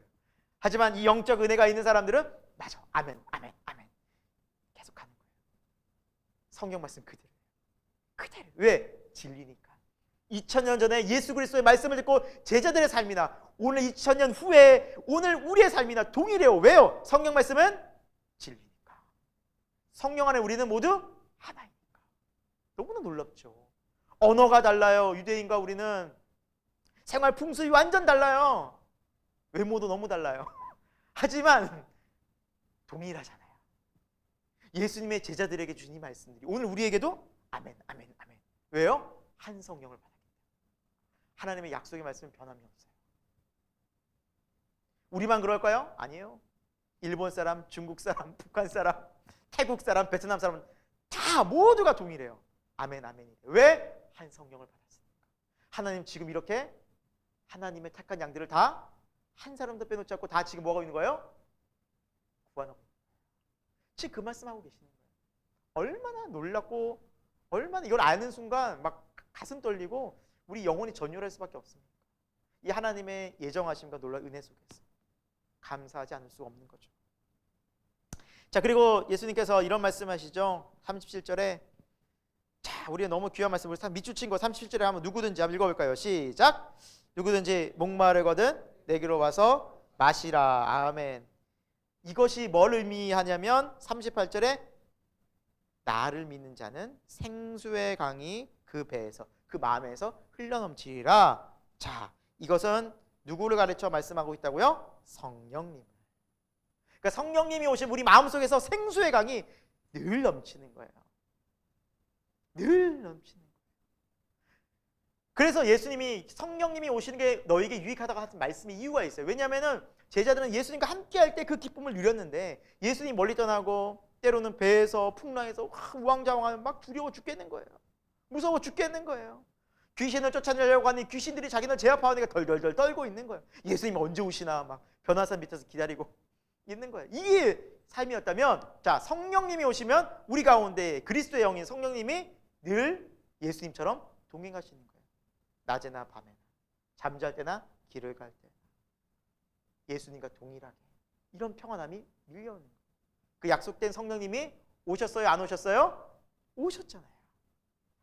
하지만 이 영적 은혜가 있는 사람들은 맞아, 아멘, 아멘, 아멘 계속 하는 거예요. 성경 말씀 그대로. 왜? 진리니까. 2000년 전에 예수 그리스도의 말씀을 듣고 제자들의 삶이나 오늘 2000년 후에 오늘 우리의 삶이나 동일해요. 왜요? 성경 말씀은 진리니까. 성령 안에 우리는 모두 하나이니까. 너무나 놀랍죠. 언어가 달라요. 유대인과 우리는 생활 풍습이 완전 달라요. 외모도 너무 달라요. 하지만 동일하잖아요. 예수님의 제자들에게 주신 이 말씀들이 오늘 우리에게도 아멘, 아멘, 아멘. 왜요? 한 성령을 받았기 때문에. 하나님의 약속의 말씀은 변함이 없어요. 우리만 그럴까요? 아니에요. 일본 사람, 중국 사람, 북한 사람, 태국 사람, 베트남 사람 다 모두가 동일해요. 아멘, 아멘이래요. 왜? 한 성령을 받았으니까. 하나님 지금 이렇게 하나님의 택한 양들을 다 한 사람도 빼놓지 않고 다 지금 뭐가 있는 거예요? 구원하고 있는 거예요. 지금 그 말씀하고 계시는 거예요. 얼마나 놀랍고 얼마나 이걸 아는 순간 막 가슴 떨리고 우리 영혼이 전율할 수밖에 없습니다. 이 하나님의 예정하심과 놀라운 은혜 속에서 감사하지 않을 수 없는 거죠. 자, 그리고 예수님께서 이런 말씀하시죠. 37절에 자, 우리가 너무 귀한 말씀, 우리 밑줄 거 37절에 한번 누구든지 한번 읽어볼까요? 시작. 누구든지 목마르거든 내게로 와서 마시라. 아멘. 이것이 뭘 의미하냐면 38절에 나를 믿는 자는 생수의 강이 그 배에서 그 마음에서 흘러넘치리라. 자, 이것은 누구를 가르쳐 말씀하고 있다고요? 성령님. 그러니까 성령님이 오신 우리 마음속에서 생수의 강이 늘 넘치는 거예요. 늘 넘치는 거예요. 그래서 예수님이 성령님이 오시는 게 너에게 유익하다고 하신 말씀의 이유가 있어요. 왜냐하면 제자들은 예수님과 함께 할 때 그 기쁨을 누렸는데 예수님 멀리 떠나고 때로는 배에서 풍랑에서 우왕좌왕하면 막 두려워 죽겠는 거예요. 무서워 죽겠는 거예요. 귀신을 쫓아내려고 하니 귀신들이 자기를 제압하니까 덜덜덜 떨고 있는 거예요. 예수님 언제 오시나 막 변화산 밑에서 기다리고 있는 거예요. 이게 삶이었다면 자, 성령님이 오시면 우리 가운데 그리스도의 영인 성령님이 늘 예수님처럼 동행하시는 거예요. 낮에나 밤에나 잠잘 때나 길을 갈 때 예수님과 동일하게 이런 평안함이 밀려오는 거예요. 그 약속된 성령님이 오셨어요? 안 오셨어요? 오셨잖아요.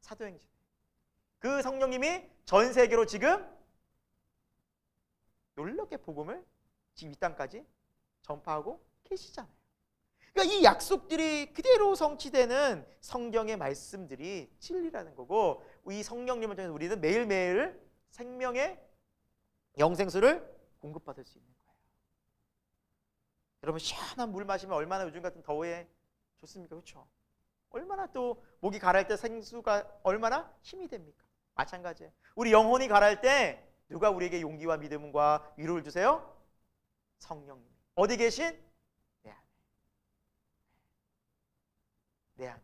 사도행전. 그 성령님이 전 세계로 지금 놀랍게 복음을 지금 이 땅까지 전파하고 계시잖아요. 그러니까 이 약속들이 그대로 성취되는 성경의 말씀들이 진리라는 거고 이 성령님을 통해서 우리는 매일매일 생명의 영생수를 공급받을 수 있는 거예요. 여러분 시원한 물 마시면 얼마나 요즘 같은 더위에 좋습니까? 그렇죠? 얼마나 또 목이 가라앉을 때 생수가 얼마나 힘이 됩니까? 마찬가지예요. 우리 영혼이 가라앉을 때 누가 우리에게 용기와 믿음과 위로를 주세요? 성령님. 어디 계신? 내 안에. 내 안에.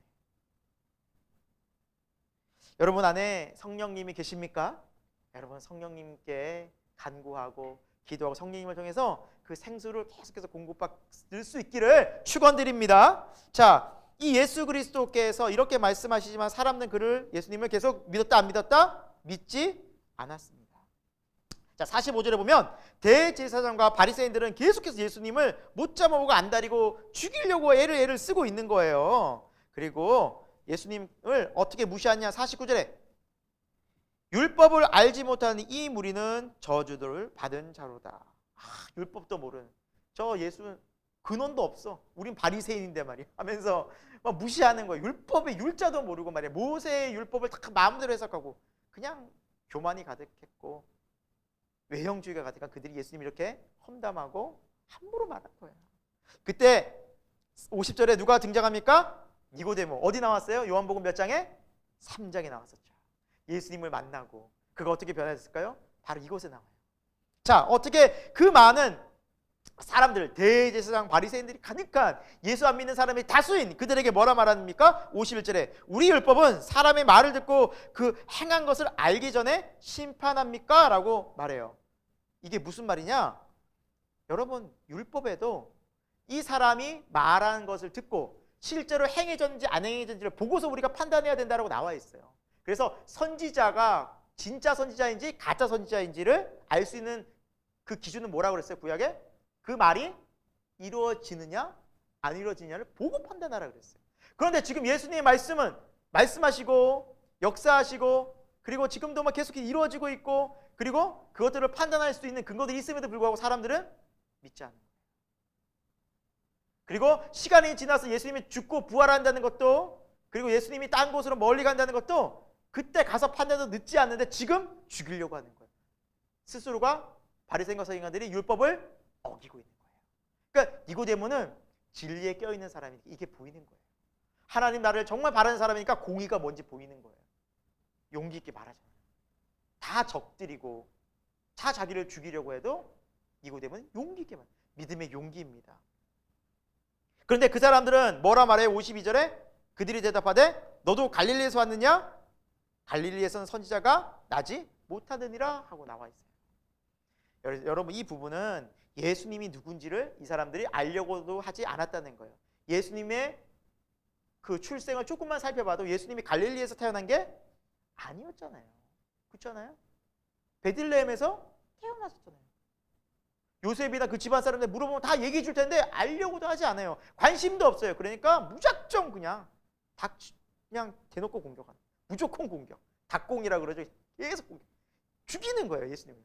여러분 안에 성령님이 계십니까? 여러분 성령님께 간구하고 기도하고 성령님을 통해서 그 생수를 계속해서 공급받을 수 있기를 축원드립니다. 자, 이 예수 그리스도께서 이렇게 말씀하시지만 사람들은 그를 예수님을 계속 믿었다 안 믿었다? 믿지 않았습니다. 자, 45절에 보면 대제사장과 바리새인들은 계속해서 예수님을 못 잡아보고 안다리고 죽이려고 애를 쓰고 있는 거예요. 그리고 예수님을 어떻게 무시하냐? 49절에 율법을 알지 못하는 이 무리는 저주를 받은 자로다. 율법도 모르는 저 예수는 근원도 없어. 우린 바리새인인데 말이야 하면서 막 무시하는 거예요. 율법의 율자도 모르고 말이야. 모세의 율법을 다 마음대로 해석하고 그냥 교만이 가득했고 외형주의가 가득한 그들이 예수님 이렇게 험담하고 함부로 말한 거예요. 그때 50절에 누가 등장합니까? 니고데모. 어디 나왔어요? 요한복음 몇 장에? 3장에 나왔었죠. 예수님을 만나고 그가 어떻게 변화했을까요? 바로 이곳에 나와요. 자, 어떻게 그 많은 사람들, 대제사장 바리새인들이 가득한 예수 안 믿는 사람이 다수인 그들에게 뭐라 말합니까? 51절에 우리 율법은 사람의 말을 듣고 그 행한 것을 알기 전에 심판합니까? 라고 말해요. 이게 무슨 말이냐? 여러분 율법에도 이 사람이 말하는 것을 듣고 실제로 행해졌는지 안 행해졌는지를 보고서 우리가 판단해야 된다고 나와 있어요. 그래서 선지자가 진짜 선지자인지 가짜 선지자인지를 알 수 있는 그 기준은 뭐라고 그랬어요? 구약에? 그 말이 이루어지느냐 안 이루어지느냐를 보고 판단하라 그랬어요. 그런데 지금 예수님의 말씀은 말씀하시고 역사하시고 그리고 지금도 막 계속 이루어지고 있고 그리고 그것들을 판단할 수 있는 근거들이 있음에도 불구하고 사람들은 믿지 않는 거예요. 그리고 시간이 지나서 예수님이 죽고 부활한다는 것도 그리고 예수님이 딴 곳으로 멀리 간다는 것도 그때 가서 판단도 늦지 않는데 지금 죽이려고 하는 거예요. 스스로가 바리새인과 서기관들이 율법을 어기고 있는 거예요. 그러니까 니고데모는 진리에 껴있는 사람이니까 이게 보이는 거예요. 하나님 나를 정말 바라는 사람이니까 공의가 뭔지 보이는 거예요. 용기 있게 말하잖아요. 다 적들이고 다 자기를 죽이려고 해도 니고데모는 용기 있게 말. 믿음의 용기입니다. 그런데 그 사람들은 뭐라 말해요? 52절에 그들이 대답하되 너도 갈릴리에서 왔느냐? 갈릴리에서는 선지자가 나지 못하느니라 하고 나와 있어요. 여러분 이 부분은 예수님이 누군지를 이 사람들이 알려고도 하지 않았다는 거예요. 예수님의 그 출생을 조금만 살펴봐도 예수님이 갈릴리에서 태어난 게 아니었잖아요. 그렇잖아요. 베들레헴에서 태어났었잖아요. 요셉이나 그 집안 사람들 물어보면 다 얘기해 줄 텐데 알려고도 하지 않아요. 관심도 없어요. 그러니까 무작정 그냥 대놓고 공격하는. 무조건 공격. 닭공이라 그러죠. 계속 공격. 죽이는 거예요, 예수님을.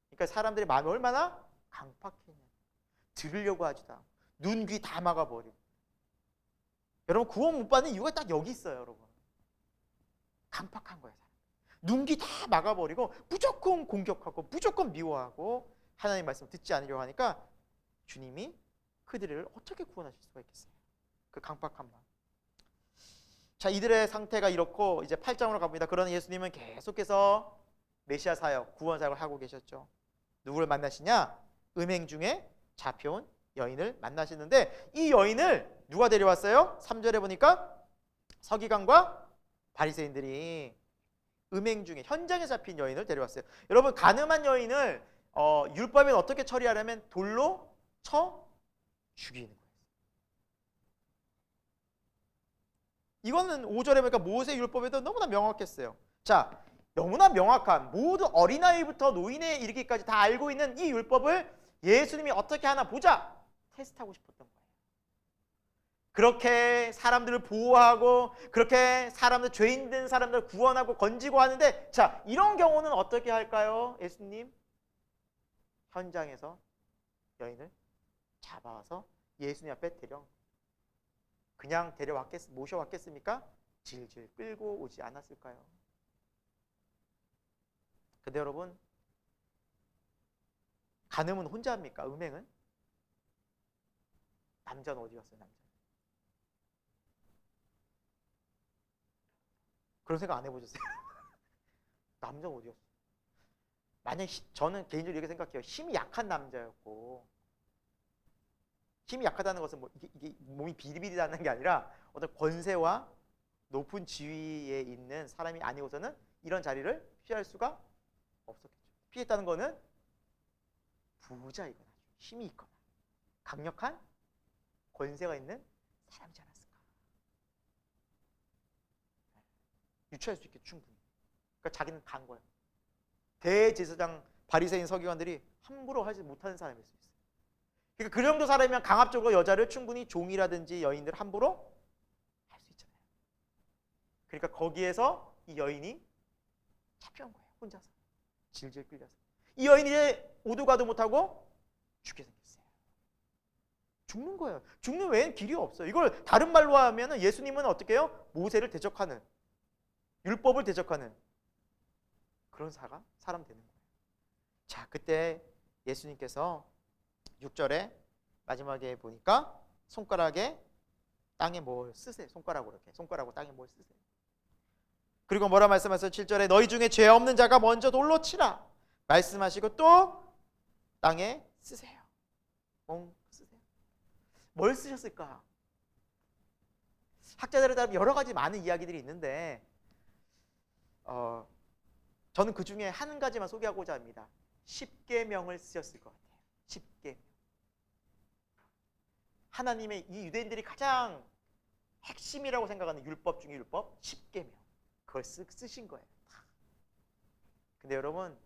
그러니까 사람들의 마음이 얼마나 강팍했냐. 들으려고 하지도 않고 눈, 귀 다 막아버리고. 여러분 구원 못 받는 이유가 딱 여기 있어요, 여러분. 강팍한 거예요. 눈, 귀 다 막아버리고 무조건 공격하고 무조건 미워하고 하나님 말씀 듣지 않으려고 하니까 주님이 그들을 어떻게 구원하실 수가 있겠어요? 그 강팍한 마음. 자, 이들의 상태가 이렇고 이제 8장으로 가봅니다. 그러나 예수님은 계속해서 메시아 사역, 구원 사역을 하고 계셨죠. 누구를 만나시냐? 음행 중에 잡혀온 여인을 만나시는데 이 여인을 누가 데려왔어요? 3절에 보니까 서기관과 바리새인들이 음행 중에 현장에 잡힌 여인을 데려왔어요. 여러분 가늠한 여인을 율법에는 어떻게 처리하려면 돌로 쳐 죽이는 거예요. 이거는 5절에 보니까 모세 율법에도 너무나 명확했어요. 자, 너무나 명확한 모든 어린아이부터 노인에 이르기까지 다 알고 있는 이 율법을 예수님이 어떻게 하나 보자 테스트하고 싶었던 거예요. 그렇게 사람들을 보호하고 그렇게 사람들 죄인 된 사람들을 구원하고 건지고 하는데 자, 이런 경우는 어떻게 할까요? 예수님 현장에서 여인을 잡아와서 예수님 앞에 그냥 모셔왔겠습니까? 질질 끌고 오지 않았을까요? 근데 여러분 간음은 혼자 합니까? 음행은? 남자는 어디 갔어요? 남자. 그런 생각 안 해보셨어요? 남자는 어디 갔어요? 만약 저는 개인적으로 이렇게 생각해요. 힘이 약한 남자였고 힘이 약하다는 것은 뭐 이게 몸이 비리비리하는 게 아니라 어떤 권세와 높은 지위에 있는 사람이 아니고서는 이런 자리를 피할 수가 없었겠죠. 피했다는 거는 부자이거나 힘이 있거나 강력한 권세가 있는 사람이지 않았을까. 유추할 수 있게 충분히. 그러니까 자기는 간 거예요. 대제사장 바리새인 서기관들이 함부로 하지 못하는 사람일 수 있어요. 그러니까 그 정도 사람이면 강압적으로 여자를 충분히 종이라든지 여인들 함부로 할 수 있잖아요. 그러니까 거기에서 이 여인이 잡혀온 거예요. 혼자서 질질 끌려서. 이 여인이 이제 오도 가도 못하고 죽게 생겼어요. 죽는 거예요. 죽는 외엔 길이 없어요. 이걸 다른 말로 하면 예수님은 어떻게 해요? 모세를 대적하는 율법을 대적하는 그런 사람 되는 거예요. 자, 그때 예수님께서 6절에 마지막에 보니까 손가락에 땅에 뭘 쓰세요. 손가락으로 땅에 뭘 쓰세요. 그리고 뭐라 말씀하세요? 7절에 너희 중에 죄 없는 자가 먼저 돌로 치라 말씀하시고 또 땅에 쓰세요. 쓰세요. 뭘 쓰셨을까? 학자들에 따라 여러 가지 많은 이야기들이 있는데 저는 그 중에 한 가지만 소개하고자 합니다. 십계명을 쓰셨을 것 같아요. 십계명. 하나님의 이 유대인들이 가장 핵심이라고 생각하는 율법 중에 율법 십계명. 그걸 쓰신 거예요. 근데 여러분,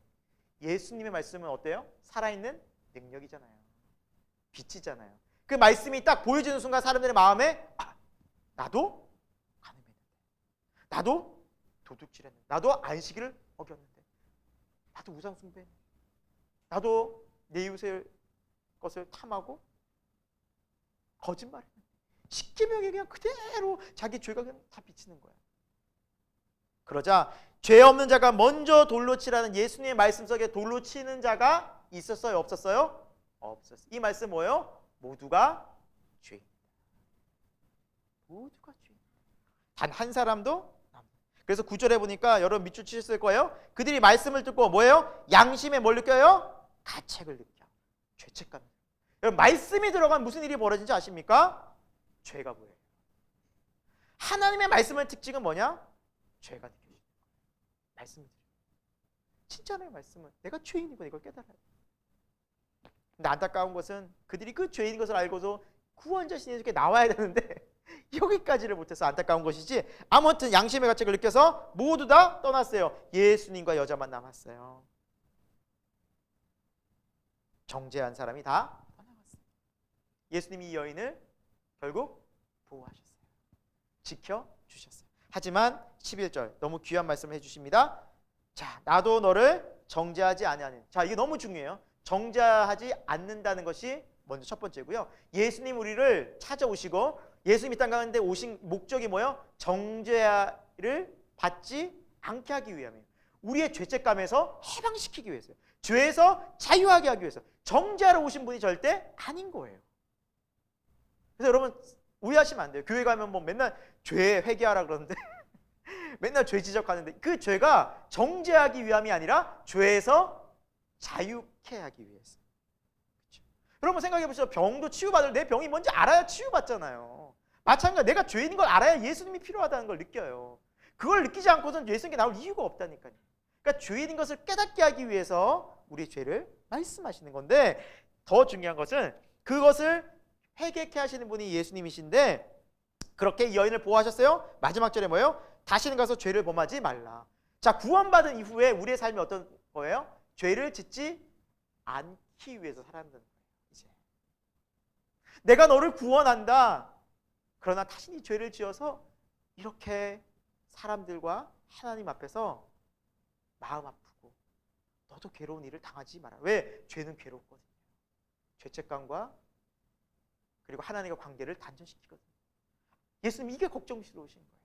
예수님의 말씀은 어때요? 살아있는 능력이잖아요. 빛이잖아요. 그 말씀이 딱 보여지는 순간 사람들의 마음에 나도 간음했는데, 나도 도둑질했는데, 나도 안식일을 어겼는데, 나도 우상 숭배했는데, 나도 내 이웃의 것을 탐하고 거짓말했는데, 십계명에 그냥 그대로 자기 죄가 그냥 다 비치는 거야. 그러자 죄 없는 자가 먼저 돌로 치라는 예수님의 말씀 속에 돌로 치는 자가 있었어요? 없었어요? 없었어요. 이 말씀 뭐예요? 모두가 죄인이다. 모두가 죄인이다. 단 한 사람도. 그래서 9절에 보니까 여러분 밑줄 치셨을 거예요. 그들이 말씀을 듣고 뭐예요? 양심에 뭘 느껴요? 가책을 느껴. 죄책감. 여러분, 말씀이 들어가면 무슨 일이 벌어진지 아십니까? 죄가 보여요. 하나님의 말씀의 특징은 뭐냐? 죄가 느껴져요. 말씀을 드려요. 진짜 하나님의 말씀은 내가 죄인이고 이걸 깨달아요. 근데 안타까운 것은 그들이 그 죄인인 것을 알고도 구원자신 예수께 나와야 되는데 여기까지를 못해서 안타까운 것이지. 아무튼 양심의 가책을 느껴서 모두 다 떠났어요. 예수님과 여자만 남았어요. 정죄한 사람이 다 떠나갔어요. 예수님이 이 여인을 결국 보호하셨어요. 지켜주셨어요. 하지만 11절 너무 귀한 말씀을 해주십니다. 자, 나도 너를 정죄하지 아니하는. 자, 이게 너무 중요해요. 정죄하지 않는다는 것이 먼저 첫 번째고요. 예수님 우리를 찾아오시고 예수님이 땅 가운데 오신 목적이 뭐예요? 정죄를 받지 않게 하기 위함이에요. 우리의 죄책감에서 해방시키기 위해서요. 죄에서 자유하게 하기 위해서. 정죄하러 오신 분이 절대 아닌 거예요. 그래서 여러분 오해하시면 안 돼요. 교회 가면 뭐 맨날 죄 회개하라 그러는데 맨날 죄 지적하는데 그 죄가 정죄하기 위함이 아니라 죄에서 자유케 하기 위해서. 그렇죠? 여러분 생각해 보시죠. 병도 치유받을 내 병이 뭔지 알아야 치유받잖아요. 마찬가지로 내가 죄인인 걸 알아야 예수님이 필요하다는 걸 느껴요. 그걸 느끼지 않고서는 예수님께 나올 이유가 없다니까요. 그러니까 죄인인 것을 깨닫게 하기 위해서 우리의 죄를 말씀하시는 건데 더 중요한 것은 그것을 회개케 하시는 분이 예수님이신데 그렇게 이 여인을 보호하셨어요. 마지막 절에 뭐예요? 다시는 가서 죄를 범하지 말라. 자, 구원받은 이후에 우리의 삶이 어떤 거예요? 죄를 짓지 않기 위해서 살아가는 거예요. 이제 내가 너를 구원한다. 그러나 다시 이 죄를 지어서 이렇게 사람들과 하나님 앞에서 마음 아프고 너도 괴로운 일을 당하지 마라. 왜? 죄는 괴롭거든요. 죄책감과 그리고 하나님과 관계를 단절시키거든요. 예수님 이게 걱정스러우신 거예요.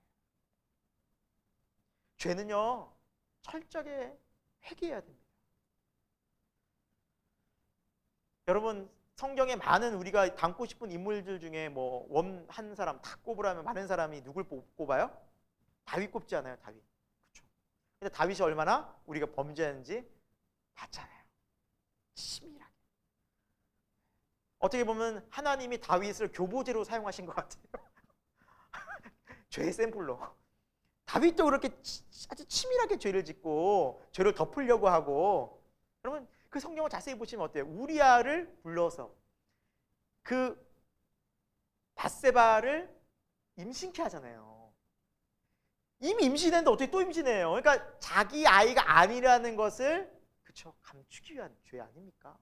죄는요 철저하게 회개해야 됩니다. 여러분 성경에 많은 우리가 닮고 싶은 인물들 중에 뭐 한 사람 다 꼽으라면 많은 사람이 누굴 꼽아요? 다윗 꼽지 않아요? 다윗. 그렇죠. 근데 다윗이 얼마나 우리가 범죄하는지 봤잖아요. 치밀하게. 어떻게 보면 하나님이 다윗을 교보제로 사용하신 것 같아요. 죄의 샘플로. 다윗도 그렇게 아주 치밀하게 죄를 짓고 죄를 덮으려고 하고. 여러분 그 성경을 자세히 보시면 어때요? 우리아를 불러서 그 밧세바를 임신케 하잖아요. 이미 임신했는데 어떻게 또 임신해요? 그러니까 자기 아이가 아니라는 것을 그쵸 감추기 위한 죄 아닙니까?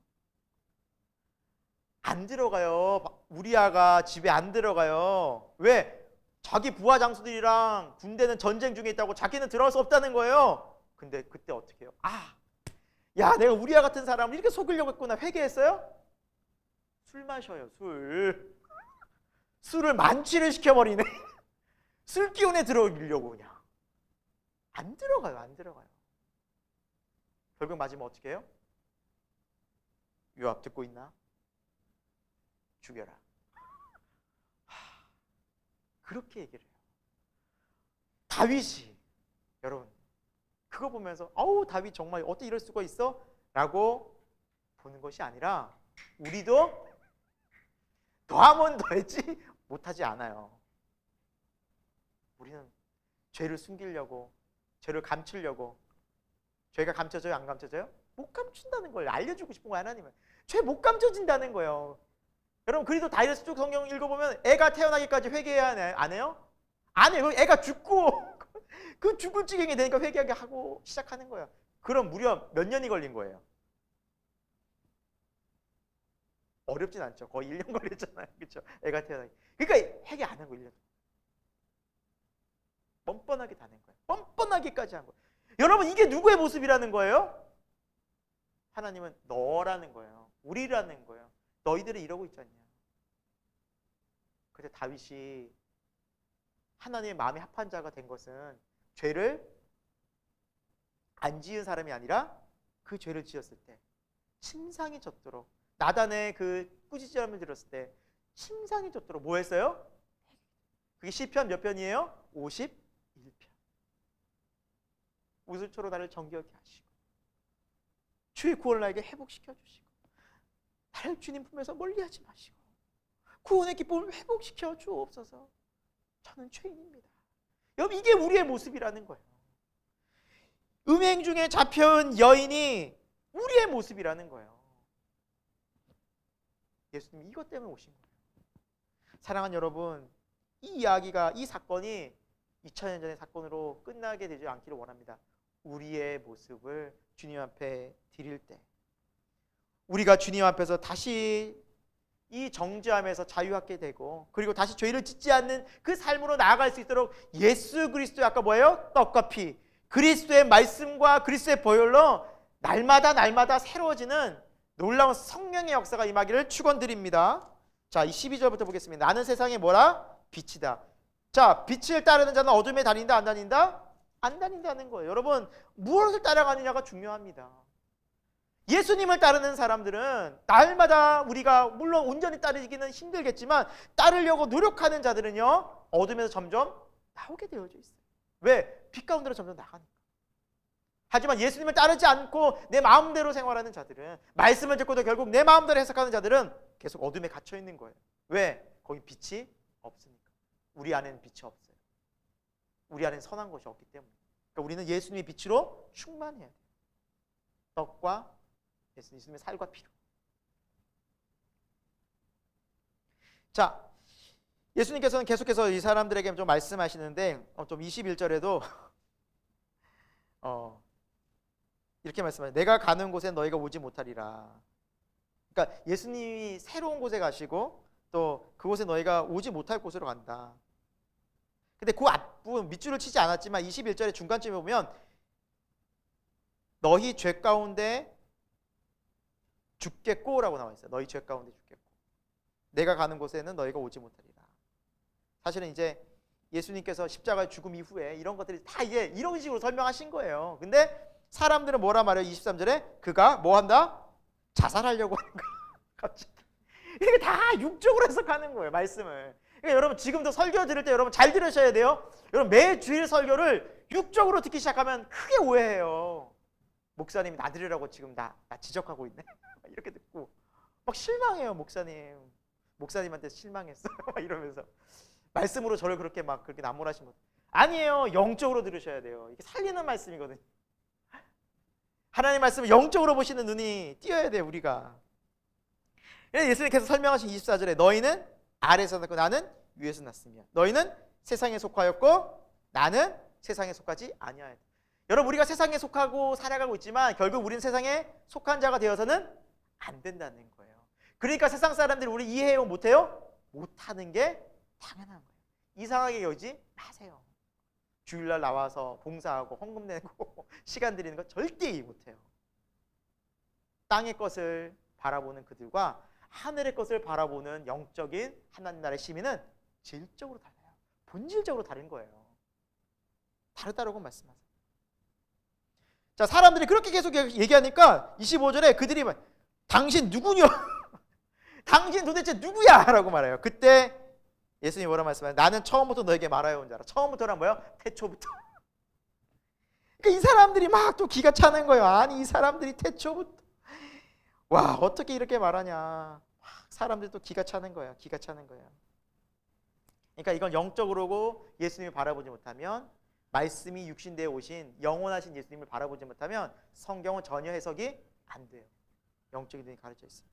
안 들어가요. 우리아가 집에 안 들어가요. 왜? 자기 부하 장수들이랑 군대는 전쟁 중에 있다고 자기는 들어갈 수 없다는 거예요. 근데 그때 어떻게 해요? 야 내가 우리아 같은 사람을 이렇게 속이려고 했구나. 회개했어요? 술 마셔요. 술을 만취를 시켜버리네. 술 기운에 들어오려고 그냥. 안 들어가요. 안 들어가요. 결국 마지막 어떻게 해요? 요압 듣고 있나? 죽여라. 그렇게 얘기를 해요. 다윗이 여러분 그거 보면서 다윗 정말 어떻게 이럴 수가 있어? 라고 보는 것이 아니라 우리도 더하면 더했지 못하지 않아요. 우리는 죄를 숨기려고 죄를 감추려고. 죄가 감춰져요? 안 감춰져요? 못 감춘다는 걸 알려주고 싶은 거예요. 하나님은 죄 못 감춰진다는 거예요. 여러분 그리도 다윗에서 쭉 성경 읽어보면 애가 태어나기까지 회개해야 안 해요? 안 해요. 애가 죽고 그 죽을 지경이 되니까 회개하게 하고 시작하는 거예요. 그럼 무려 몇 년이 걸린 거예요? 어렵진 않죠. 거의 1년 걸렸잖아요. 그렇죠? 애가 태어나기. 그러니까 회개 안 한 거 1년. 뻔뻔하게 다 낸 거예요. 뻔뻔하게까지 한 거예요. 여러분 이게 누구의 모습이라는 거예요? 하나님은 너라는 거예요. 우리라는 거예요. 너희들이 이러고 있지 않냐. 그때 다윗이 하나님의 마음에 합한 자가 된 것은 죄를 안 지은 사람이 아니라 그 죄를 지었을 때 침상이 젖도록 나단의 그 꾸짖음을 들었을 때 침상이 젖도록 뭐 했어요? 그게 시편 몇 편이에요? 51편. 우슬초로 나를 정결케 하시고 주의 구원을 나에게 회복시켜 주시고 나를 주님 품에서 멀리하지 마시고 구원의 기쁨을 회복시켜 주옵소서. 저는 죄인입니다. 여러분 이게 우리의 모습이라는 거예요. 음행 중에 잡혀온 여인이 우리의 모습이라는 거예요. 예수님이 이것 때문에 오신 거예요. 사랑하는 여러분, 이 이야기가, 이 사건이 2000년 전의 사건으로 끝나게 되지 않기를 원합니다. 우리의 모습을 주님 앞에 드릴 때 우리가 주님 앞에서 다시 이 정죄함에서 자유하게 되고 그리고 다시 죄를 짓지 않는 그 삶으로 나아갈 수 있도록 예수 그리스도의 아까 뭐예요? 떡과 피 그리스도의 말씀과 그리스도의 보혈로 날마다 새로워지는 놀라운 성령의 역사가 임하기를 축원드립니다. 자, 이 12절부터 보겠습니다. 나는 세상에 뭐라? 빛이다. 자, 빛을 따르는 자는 어둠에 다닌다 안 다닌다? 안 다닌다는 거예요. 여러분 무엇을 따라가느냐가 중요합니다. 예수님을 따르는 사람들은 날마다 우리가 물론 온전히 따르기는 힘들겠지만 따르려고 노력하는 자들은요 어둠에서 점점 나오게 되어져 있어요. 왜? 빛 가운데로 점점 나가니까. 하지만 예수님을 따르지 않고 내 마음대로 생활하는 자들은 말씀을 듣고도 결국 내 마음대로 해석하는 자들은 계속 어둠에 갇혀 있는 거예요. 왜? 거기 빛이 없으니까. 우리 안에는 빛이 없어요. 우리 안에는 선한 것이 없기 때문에. 그러니까 우리는 예수님의 빛으로 충만해야 돼요. 떡과 예수님의 살과 피로. 자, 예수님께서는 계속해서 이 사람들에게 좀 말씀하시는데 좀 21절에도 이렇게 말씀하세요. 내가 가는 곳에 너희가 오지 못하리라. 그러니까 예수님이 새로운 곳에 가시고 또 그곳에 너희가 오지 못할 곳으로 간다. 근데 그 앞부분 밑줄을 치지 않았지만 21절의 중간쯤에 보면 너희 죄 가운데 죽겠고라고 나와 있어요. 너희 죄 가운데 죽겠고. 내가 가는 곳에는 너희가 오지 못하리라. 사실은 이제 예수님께서 십자가의 죽음 이후에 이런 것들이 다 이제 이런 식으로 설명하신 거예요. 근데 사람들은 뭐라 말해요? 23절에 그가 뭐 한다? 자살하려고 하는 거예요. 갑자기. 이게 다 육적으로 해석하는 거예요. 말씀을. 그러니까 여러분 지금도 설교 들을 때 여러분 잘 들으셔야 돼요. 여러분 매 주일 설교를 육적으로 듣기 시작하면 크게 오해해요. 목사님이 나 들으라고 지금 나 지적하고 있네. 이렇게 듣고 막 실망해요. 목사님한테 실망했어요. 막 이러면서 말씀으로 저를 그렇게 나무라시면 아니에요. 영적으로 들으셔야 돼요. 이게 살리는 말씀이거든요. 하나님 말씀을 영적으로 보시는 눈이 띄어야 돼요. 우리가. 예수님께서 설명하신 24절에 너희는 아래에서 났고 나는 위에서 났으며 너희는 세상에 속하였고 나는 세상에 속하지 아니하였다. 여러분 우리가 세상에 속하고 살아가고 있지만 결국 우리는 세상에 속한 자가 되어서는 안 된다는 거예요. 그러니까 세상 사람들이 우리 이해해요? 못해요? 못하는 게 당연한 거예요. 이상하게 여기지 마세요. 주일날 나와서 봉사하고 헌금 내고 시간 들이는 거 절대 이해 못해요. 땅의 것을 바라보는 그들과 하늘의 것을 바라보는 영적인 하나님 나라의 시민은 질적으로 달라요. 본질적으로 다른 거예요. 다르다라고 말씀하세요. 자, 사람들이 그렇게 계속 얘기하니까 25절에 그들이 당신 누구냐? 당신 도대체 누구야? 라고 말해요. 그때 예수님이 뭐라 말씀하세요? 나는 처음부터 너에게 말하여 온 자라. 처음부터란 뭐예요? 태초부터. 그러니까 이 사람들이 막 또 기가 차는 거예요. 아니 이 사람들이 태초부터. 와 어떻게 이렇게 말하냐. 사람들도 기가 차는 거예요. 기가 차는 거예요. 그러니까 이건 영적으로고 예수님을 바라보지 못하면 말씀이 육신되어 오신 영원하신 예수님을 바라보지 못하면 성경은 전혀 해석이 안 돼요. 영적인 눈이 가려져 있어요.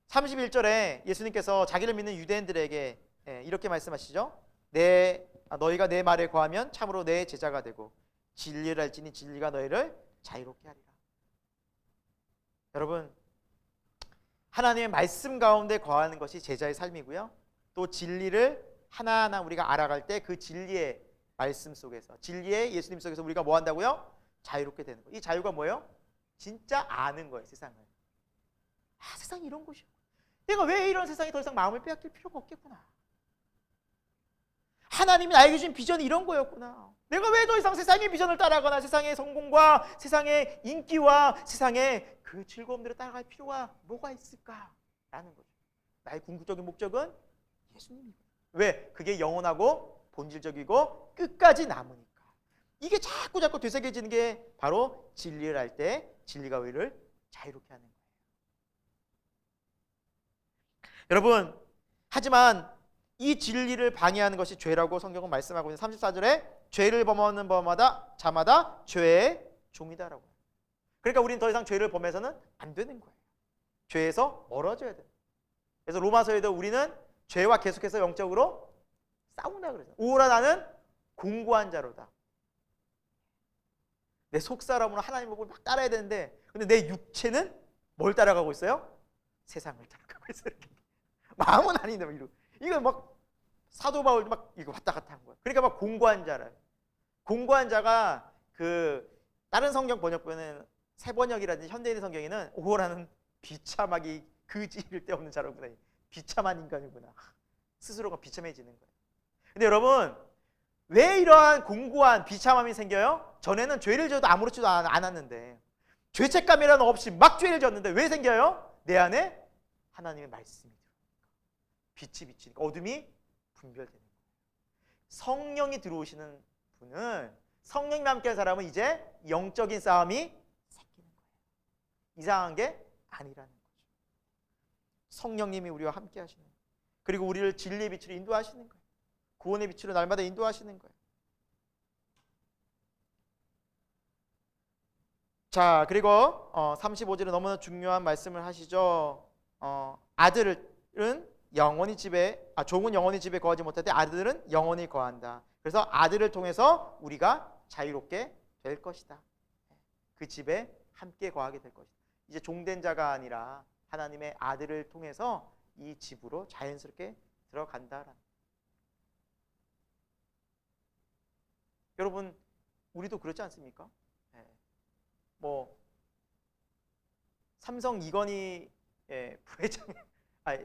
31절에 예수님께서 자기를 믿는 유대인들에게 이렇게 말씀하시죠. 내 너희가 내 말에 거하면 참으로 내 제자가 되고 진리를 알지니 진리가 너희를 자유롭게 하리라. 여러분, 하나님의 말씀 가운데 거하는 것이 제자의 삶이고요. 또 진리를 하나하나 우리가 알아갈 때 그 진리의 말씀 속에서, 진리의 예수님 속에서 우리가 뭐 한다고요? 자유롭게 되는 거예요. 이 자유가 뭐예요? 진짜 아는 거예요, 세상을. 세상이 이런 곳이야. 내가 왜 이런 세상에 더 이상 마음을 빼앗길 필요가 없겠구나. 하나님이 나에게 주신 비전이 이런 거였구나. 내가 왜 더 이상 세상의 비전을 따라가나, 세상의 성공과 세상의 인기와 세상의 그 즐거움들을 따라갈 필요가 뭐가 있을까라는 거죠. 나의 궁극적인 목적은 예수님이고. 왜? 그게 영원하고 본질적이고 끝까지 남으니까. 이게 자꾸 되새겨지는 게 바로 진리를 알 때 진리가 우리를 자유롭게 하는 거예요. 여러분, 하지만 이 진리를 방해하는 것이 죄라고 성경은 말씀하고 있는 34절에 죄를 범하는 자마다 죄의 종이다라고 해요. 그러니까 우리는 더 이상 죄를 범해서는 안 되는 거예요. 죄에서 멀어져야 돼요. 그래서 로마서에도 우리는 죄와 계속해서 영적으로 싸운다 그러잖아요. 오라 나는 공고한 자로다. 내 속사람으로 하나님 보고 막 따라야 되는데, 근데 내 육체는 뭘 따라가고 있어요? 세상을 따라가고 있어요. 마음은 아닌데 이거 막 사도 바울도 막 이거 왔다 갔다 한 거야. 그러니까 막 공고한 자라. 공고한 자가 그 다른 성경 번역본은 새 번역이라든지 현대인 성경에는 오라는 비참하기 그지일 데 없는 자로구나. 비참한 인간이구나. 스스로가 비참해지는 거예요. 근데 여러분, 왜 이러한 공고한 비참함이 생겨요? 전에는 죄를 져도 아무렇지도 않았는데, 죄책감이라는 없이 막 죄를 졌는데 왜 생겨요? 내 안에 하나님의 말씀이 들어오니까, 빛이 비치니까 어둠이 분별되는 거예요. 성령이 들어오시는 분은, 성령과 함께한 사람은 이제 영적인 싸움이 생기는 거예요. 이상한 게 아니라는 거죠. 성령님이 우리와 함께 하시는 거예요. 그리고 우리를 진리의 빛으로 인도하시는 거예요. 구원의 빛으로 날마다 인도하시는 거예요. 자, 그리고 35절에 너무나 중요한 말씀을 하시죠. 아들은 영원히 종은 영원히 집에 거하지 못하되 아들은 영원히 거한다. 그래서 아들을 통해서 우리가 자유롭게 될 것이다. 그 집에 함께 거하게 될 것이다. 이제 종된 자가 아니라 하나님의 아들을 통해서 이 집으로 자연스럽게 들어간다라는. 여러분, 우리도 그렇지 않습니까? 뭐 삼성 이건희 부회장,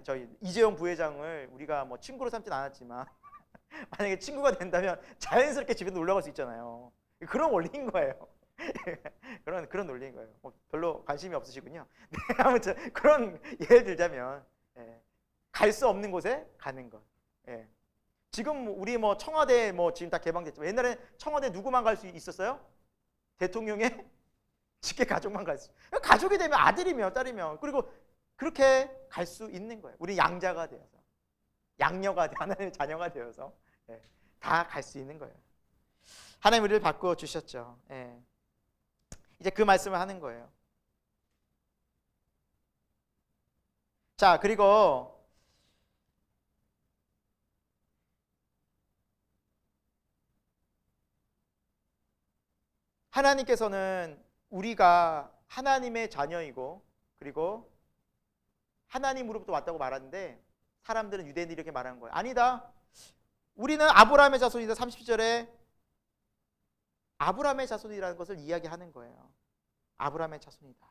저희 이재용 부회장을 우리가 뭐 친구로 삼진 않았지만 만약에 친구가 된다면 자연스럽게 집에 놀러 갈 수 있잖아요. 그런 원리인 거예요. 그런 논리인 거예요. 별로 관심이 없으시군요. 네, 아무튼 그런 예를 들자면 갈 수 없는 곳에 가는 것. 지금 우리 뭐 청와대 지금 다 개방됐지만 옛날에 청와대 누구만 갈 수 있었어요? 대통령의 직계 가족만 갈 수. 가족이 되면 아들이며 딸이며, 그리고 그렇게 갈 수 있는 거예요. 우리 양자가 되어서, 양녀가 하나님의 자녀가 되어서 다 갈 수 있는 거예요. 하나님 우리를 바꾸어 주셨죠. 이제 그 말씀을 하는 거예요. 자, 그리고 하나님께서는 우리가 하나님의 자녀이고 그리고 하나님으로부터 왔다고 말하는데, 사람들은 유대인들이 이렇게 말하는 거예요. 아니다. 우리는 아브라함의 자손이다. 30절에 아브라함의 자손이라는 것을 이야기하는 거예요. 아브라함의 자손이다.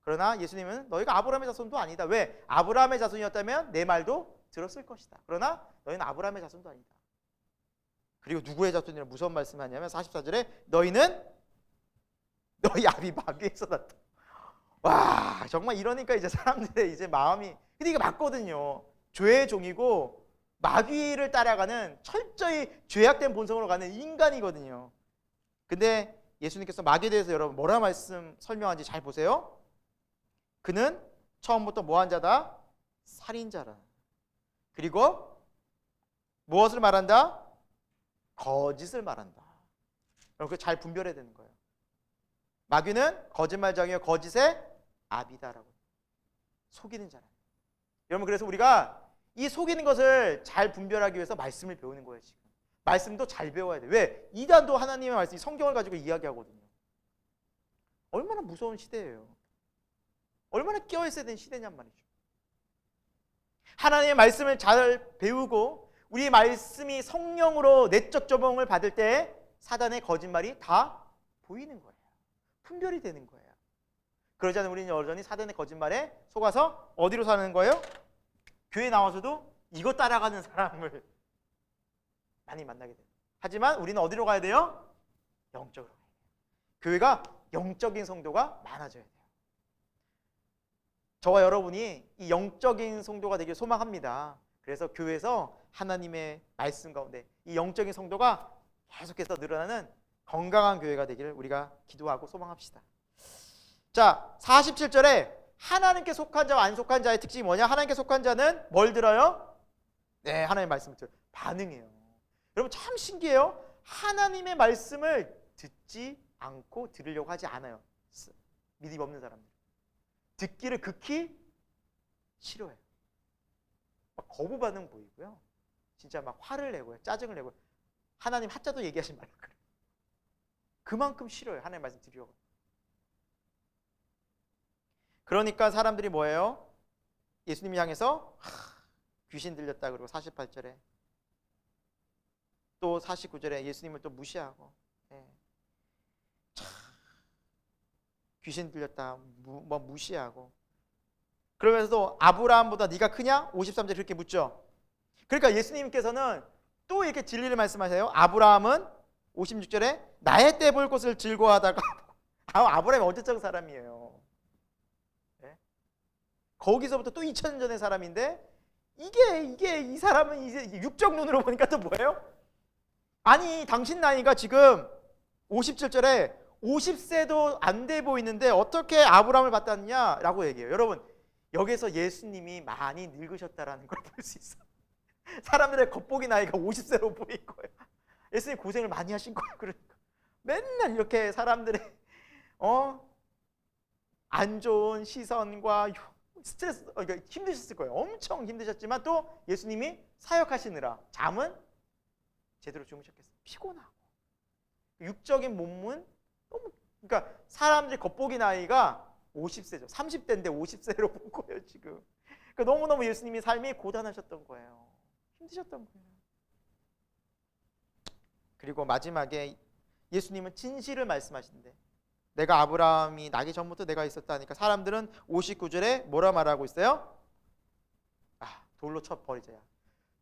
그러나 예수님은 너희가 아브라함의 자손도 아니다. 왜? 아브라함의 자손이었다면 내 말도 들었을 것이다. 그러나 너희는 아브라함의 자손도 아니다. 그리고 누구의 자손이라는 무서운 말씀을 하냐면 44절에 너희는 너희 아비 마귀에서 났다. 와, 정말 이러니까 이제 사람들의 이제 마음이, 근데 이게 맞거든요. 죄의 종이고 마귀를 따라가는 철저히 죄악된 본성으로 가는 인간이거든요. 근데 예수님께서 마귀에 대해서 여러분 뭐라 설명한지 잘 보세요. 그는 처음부터 뭐한 자다? 살인자라. 그리고 무엇을 말한다? 거짓을 말한다. 여러분 잘 분별해야 되는 거예요. 마귀는 거짓말장이요 거짓의 아비다라고. 속이는 자라. 여러분, 그래서 우리가 이 속이는 것을 잘 분별하기 위해서 말씀을 배우는 거예요. 지금 말씀도 잘 배워야 돼. 왜? 이단도 하나님의 말씀, 성경을 가지고 이야기하거든요. 얼마나 무서운 시대예요. 얼마나 끼어있어야 되는 시대냔 말이죠. 하나님의 말씀을 잘 배우고 우리 말씀이 성령으로 내적 조명을 받을 때 사단의 거짓말이 다 보이는 거예요. 분별이 되는 거예요. 그러지 않으면 우리는 여전히 사단의 거짓말에 속아서 어디로 사는 거예요? 교회 나와서도 이거 따라가는 사람을 많이 만나게 돼요. 하지만 우리는 어디로 가야 돼요? 영적으로 가야 돼요. 교회가 영적인 성도가 많아져야 돼요. 저와 여러분이 이 영적인 성도가 되길 소망합니다. 그래서 교회에서 하나님의 말씀 가운데 이 영적인 성도가 계속해서 늘어나는 건강한 교회가 되기를 우리가 기도하고 소망합시다. 자, 47절에 하나님께 속한 자와 안 속한 자의 특징이 뭐냐? 하나님께 속한 자는 뭘 들어요? 네, 하나님의 말씀을 들어요. 반응해요. 여러분 참 신기해요. 하나님의 말씀을 듣지 않고 들으려고 하지 않아요. 믿음이 없는 사람들. 듣기를 극히 싫어해요. 막 거부 반응 보이고요. 진짜 막 화를 내고요. 짜증을 내고요. 하나님 하자도 얘기하지 말라 그래요. 그만큼 싫어요. 하나님의 말씀 들으려고. 그러니까 사람들이 뭐예요? 예수님 향해서 귀신 들렸다 그러고 48절에 또 49절에 예수님을 또 무시하고 귀신 들렸다 뭐 무시하고 그러면서도 아브라함보다 네가 크냐? 53절에 그렇게 묻죠. 그러니까 예수님께서는 또 이렇게 진리를 말씀하세요. 아브라함은 56절에 나의 때 볼 것을 즐거워하다가 아브라함이 언제적 사람이에요. 네? 거기서부터 또 2000년 전의 사람인데 이게 이 사람은 이제 육적 눈으로 보니까 또 뭐예요? 아니 당신 나이가 지금 57절에 50세도 안 돼 보이는데 어떻게 아브라함을 봤다느냐 라고 얘기해요. 여러분 여기서 예수님이 많이 늙으셨다라는 걸 볼 수 있어요. 사람들의 겉보기 나이가 50세로 보인 거예요. 예수님 고생을 많이 하신 거예요. 그러니까 맨날 이렇게 사람들의 안 좋은 시선과 스트레스 그러니까 힘드셨을 거예요. 엄청 힘드셨지만 또 예수님이 사역하시느라 잠은 제대로 주무셨겠어요. 피곤하고 육적인 몸은 너무 그러니까 사람들이 겉보기 나이가 50세죠. 30대인데 50세로 본 거예요 지금. 그러니까 너무너무 예수님이 삶이 고단하셨던 거예요. 힘드셨던 거예요. 그리고 마지막에 예수님은 진실을 말씀하시는데 내가 아브라함이 나기 전부터 내가 있었다니까 사람들은 59절에 뭐라 말하고 있어요? 돌로 쳐버리자.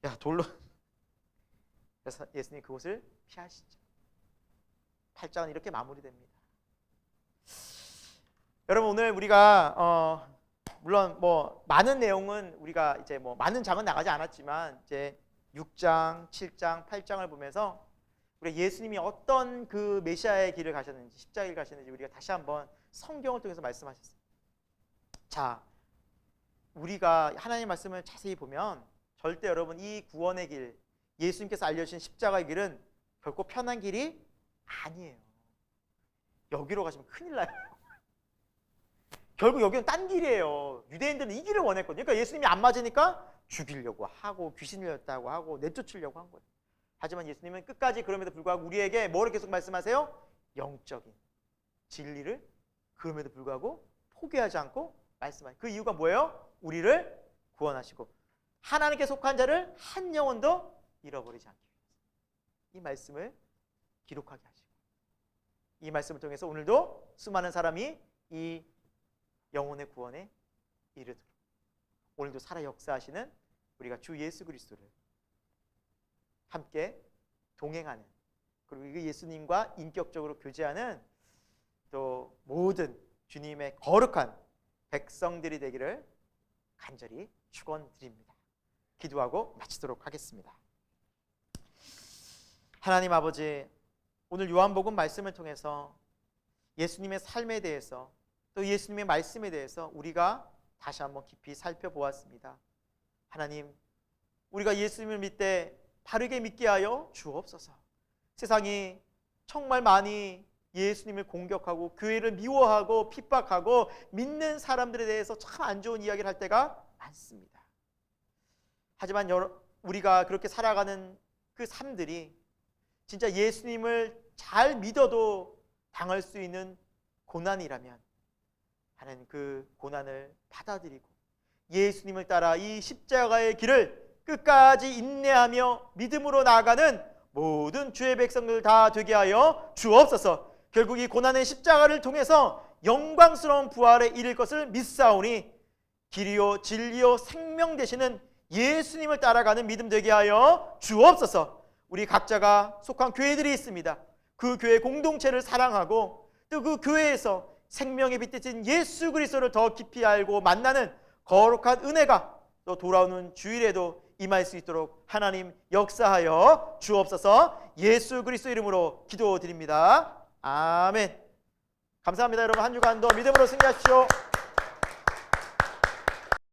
야 돌로. 그래서 예수님이 그곳을 피하시죠. 8장은 이렇게 마무리됩니다. 여러분 오늘 우리가 물론 뭐 많은 내용은 우리가 이제 뭐 많은 장은 나가지 않았지만 이제 6장, 7장, 8장을 보면서 우리 예수님이 어떤 그 메시아의 길을 가셨는지 십자가의 길을 가셨는지 우리가 다시 한번 성경을 통해서 말씀하셨어요. 자, 우리가 하나님의 말씀을 자세히 보면 절대 여러분 이 구원의 길, 예수님께서 알려주신 십자가의 길은 결코 편한 길이 아니에요. 여기로 가시면 큰일 나요. 결국 여기는 딴 길이에요. 유대인들은 이 길을 원했거든요. 그러니까 예수님이 안 맞으니까 죽이려고 하고 귀신 들렸다고 하고 내쫓으려고 한 거예요. 하지만 예수님은 끝까지 그럼에도 불구하고 우리에게 뭐를 계속 말씀하세요? 영적인 진리를 그럼에도 불구하고 포기하지 않고 말씀하세요. 그 이유가 뭐예요? 우리를 구원하시고 하나님께 속한 자를 한 영혼도 잃어버리지 않기 위해서 이 말씀을 기록하게 하시고 이 말씀을 통해서 오늘도 수많은 사람이 이 영혼의 구원에 이르도록 오늘도 살아 역사하시는 우리가 주 예수 그리스도를 함께 동행하는 그리고 그 예수님과 인격적으로 교제하는 또 모든 주님의 거룩한 백성들이 되기를 간절히 축원드립니다. 기도하고 마치도록 하겠습니다. 하나님 아버지, 오늘 요한복음 말씀을 통해서 예수님의 삶에 대해서 또 예수님의 말씀에 대해서 우리가 다시 한번 깊이 살펴보았습니다. 하나님, 우리가 예수님을 믿되 바르게 믿게 하여 주옵소서. 세상이 정말 많이 예수님을 공격하고 교회를 미워하고 핍박하고 믿는 사람들에 대해서 참 안 좋은 이야기를 할 때가 많습니다. 하지만 우리가 그렇게 살아가는 그 삶들이 진짜 예수님을 잘 믿어도 당할 수 있는 고난이라면 하나님 그 고난을 받아들이고 예수님을 따라 이 십자가의 길을 끝까지 인내하며 믿음으로 나아가는 모든 주의 백성들 다 되게 하여 주옵소서. 결국 이 고난의 십자가를 통해서 영광스러운 부활에 이를 것을 믿사오니 길이요 진리요 생명 되시는 예수님을 따라가는 믿음 되게 하여 주옵소서. 우리 각자가 속한 교회들이 있습니다. 그 교회 공동체를 사랑하고 또 그 교회에서 생명의 빛 되신 예수 그리스도를 더 깊이 알고 만나는 거룩한 은혜가 또 돌아오는 주일에도 임할 수 있도록 하나님 역사하여 주옵소서. 예수 그리스도 이름으로 기도드립니다. 아멘. 감사합니다. 여러분 한 주간도 믿음으로 승리하십시오.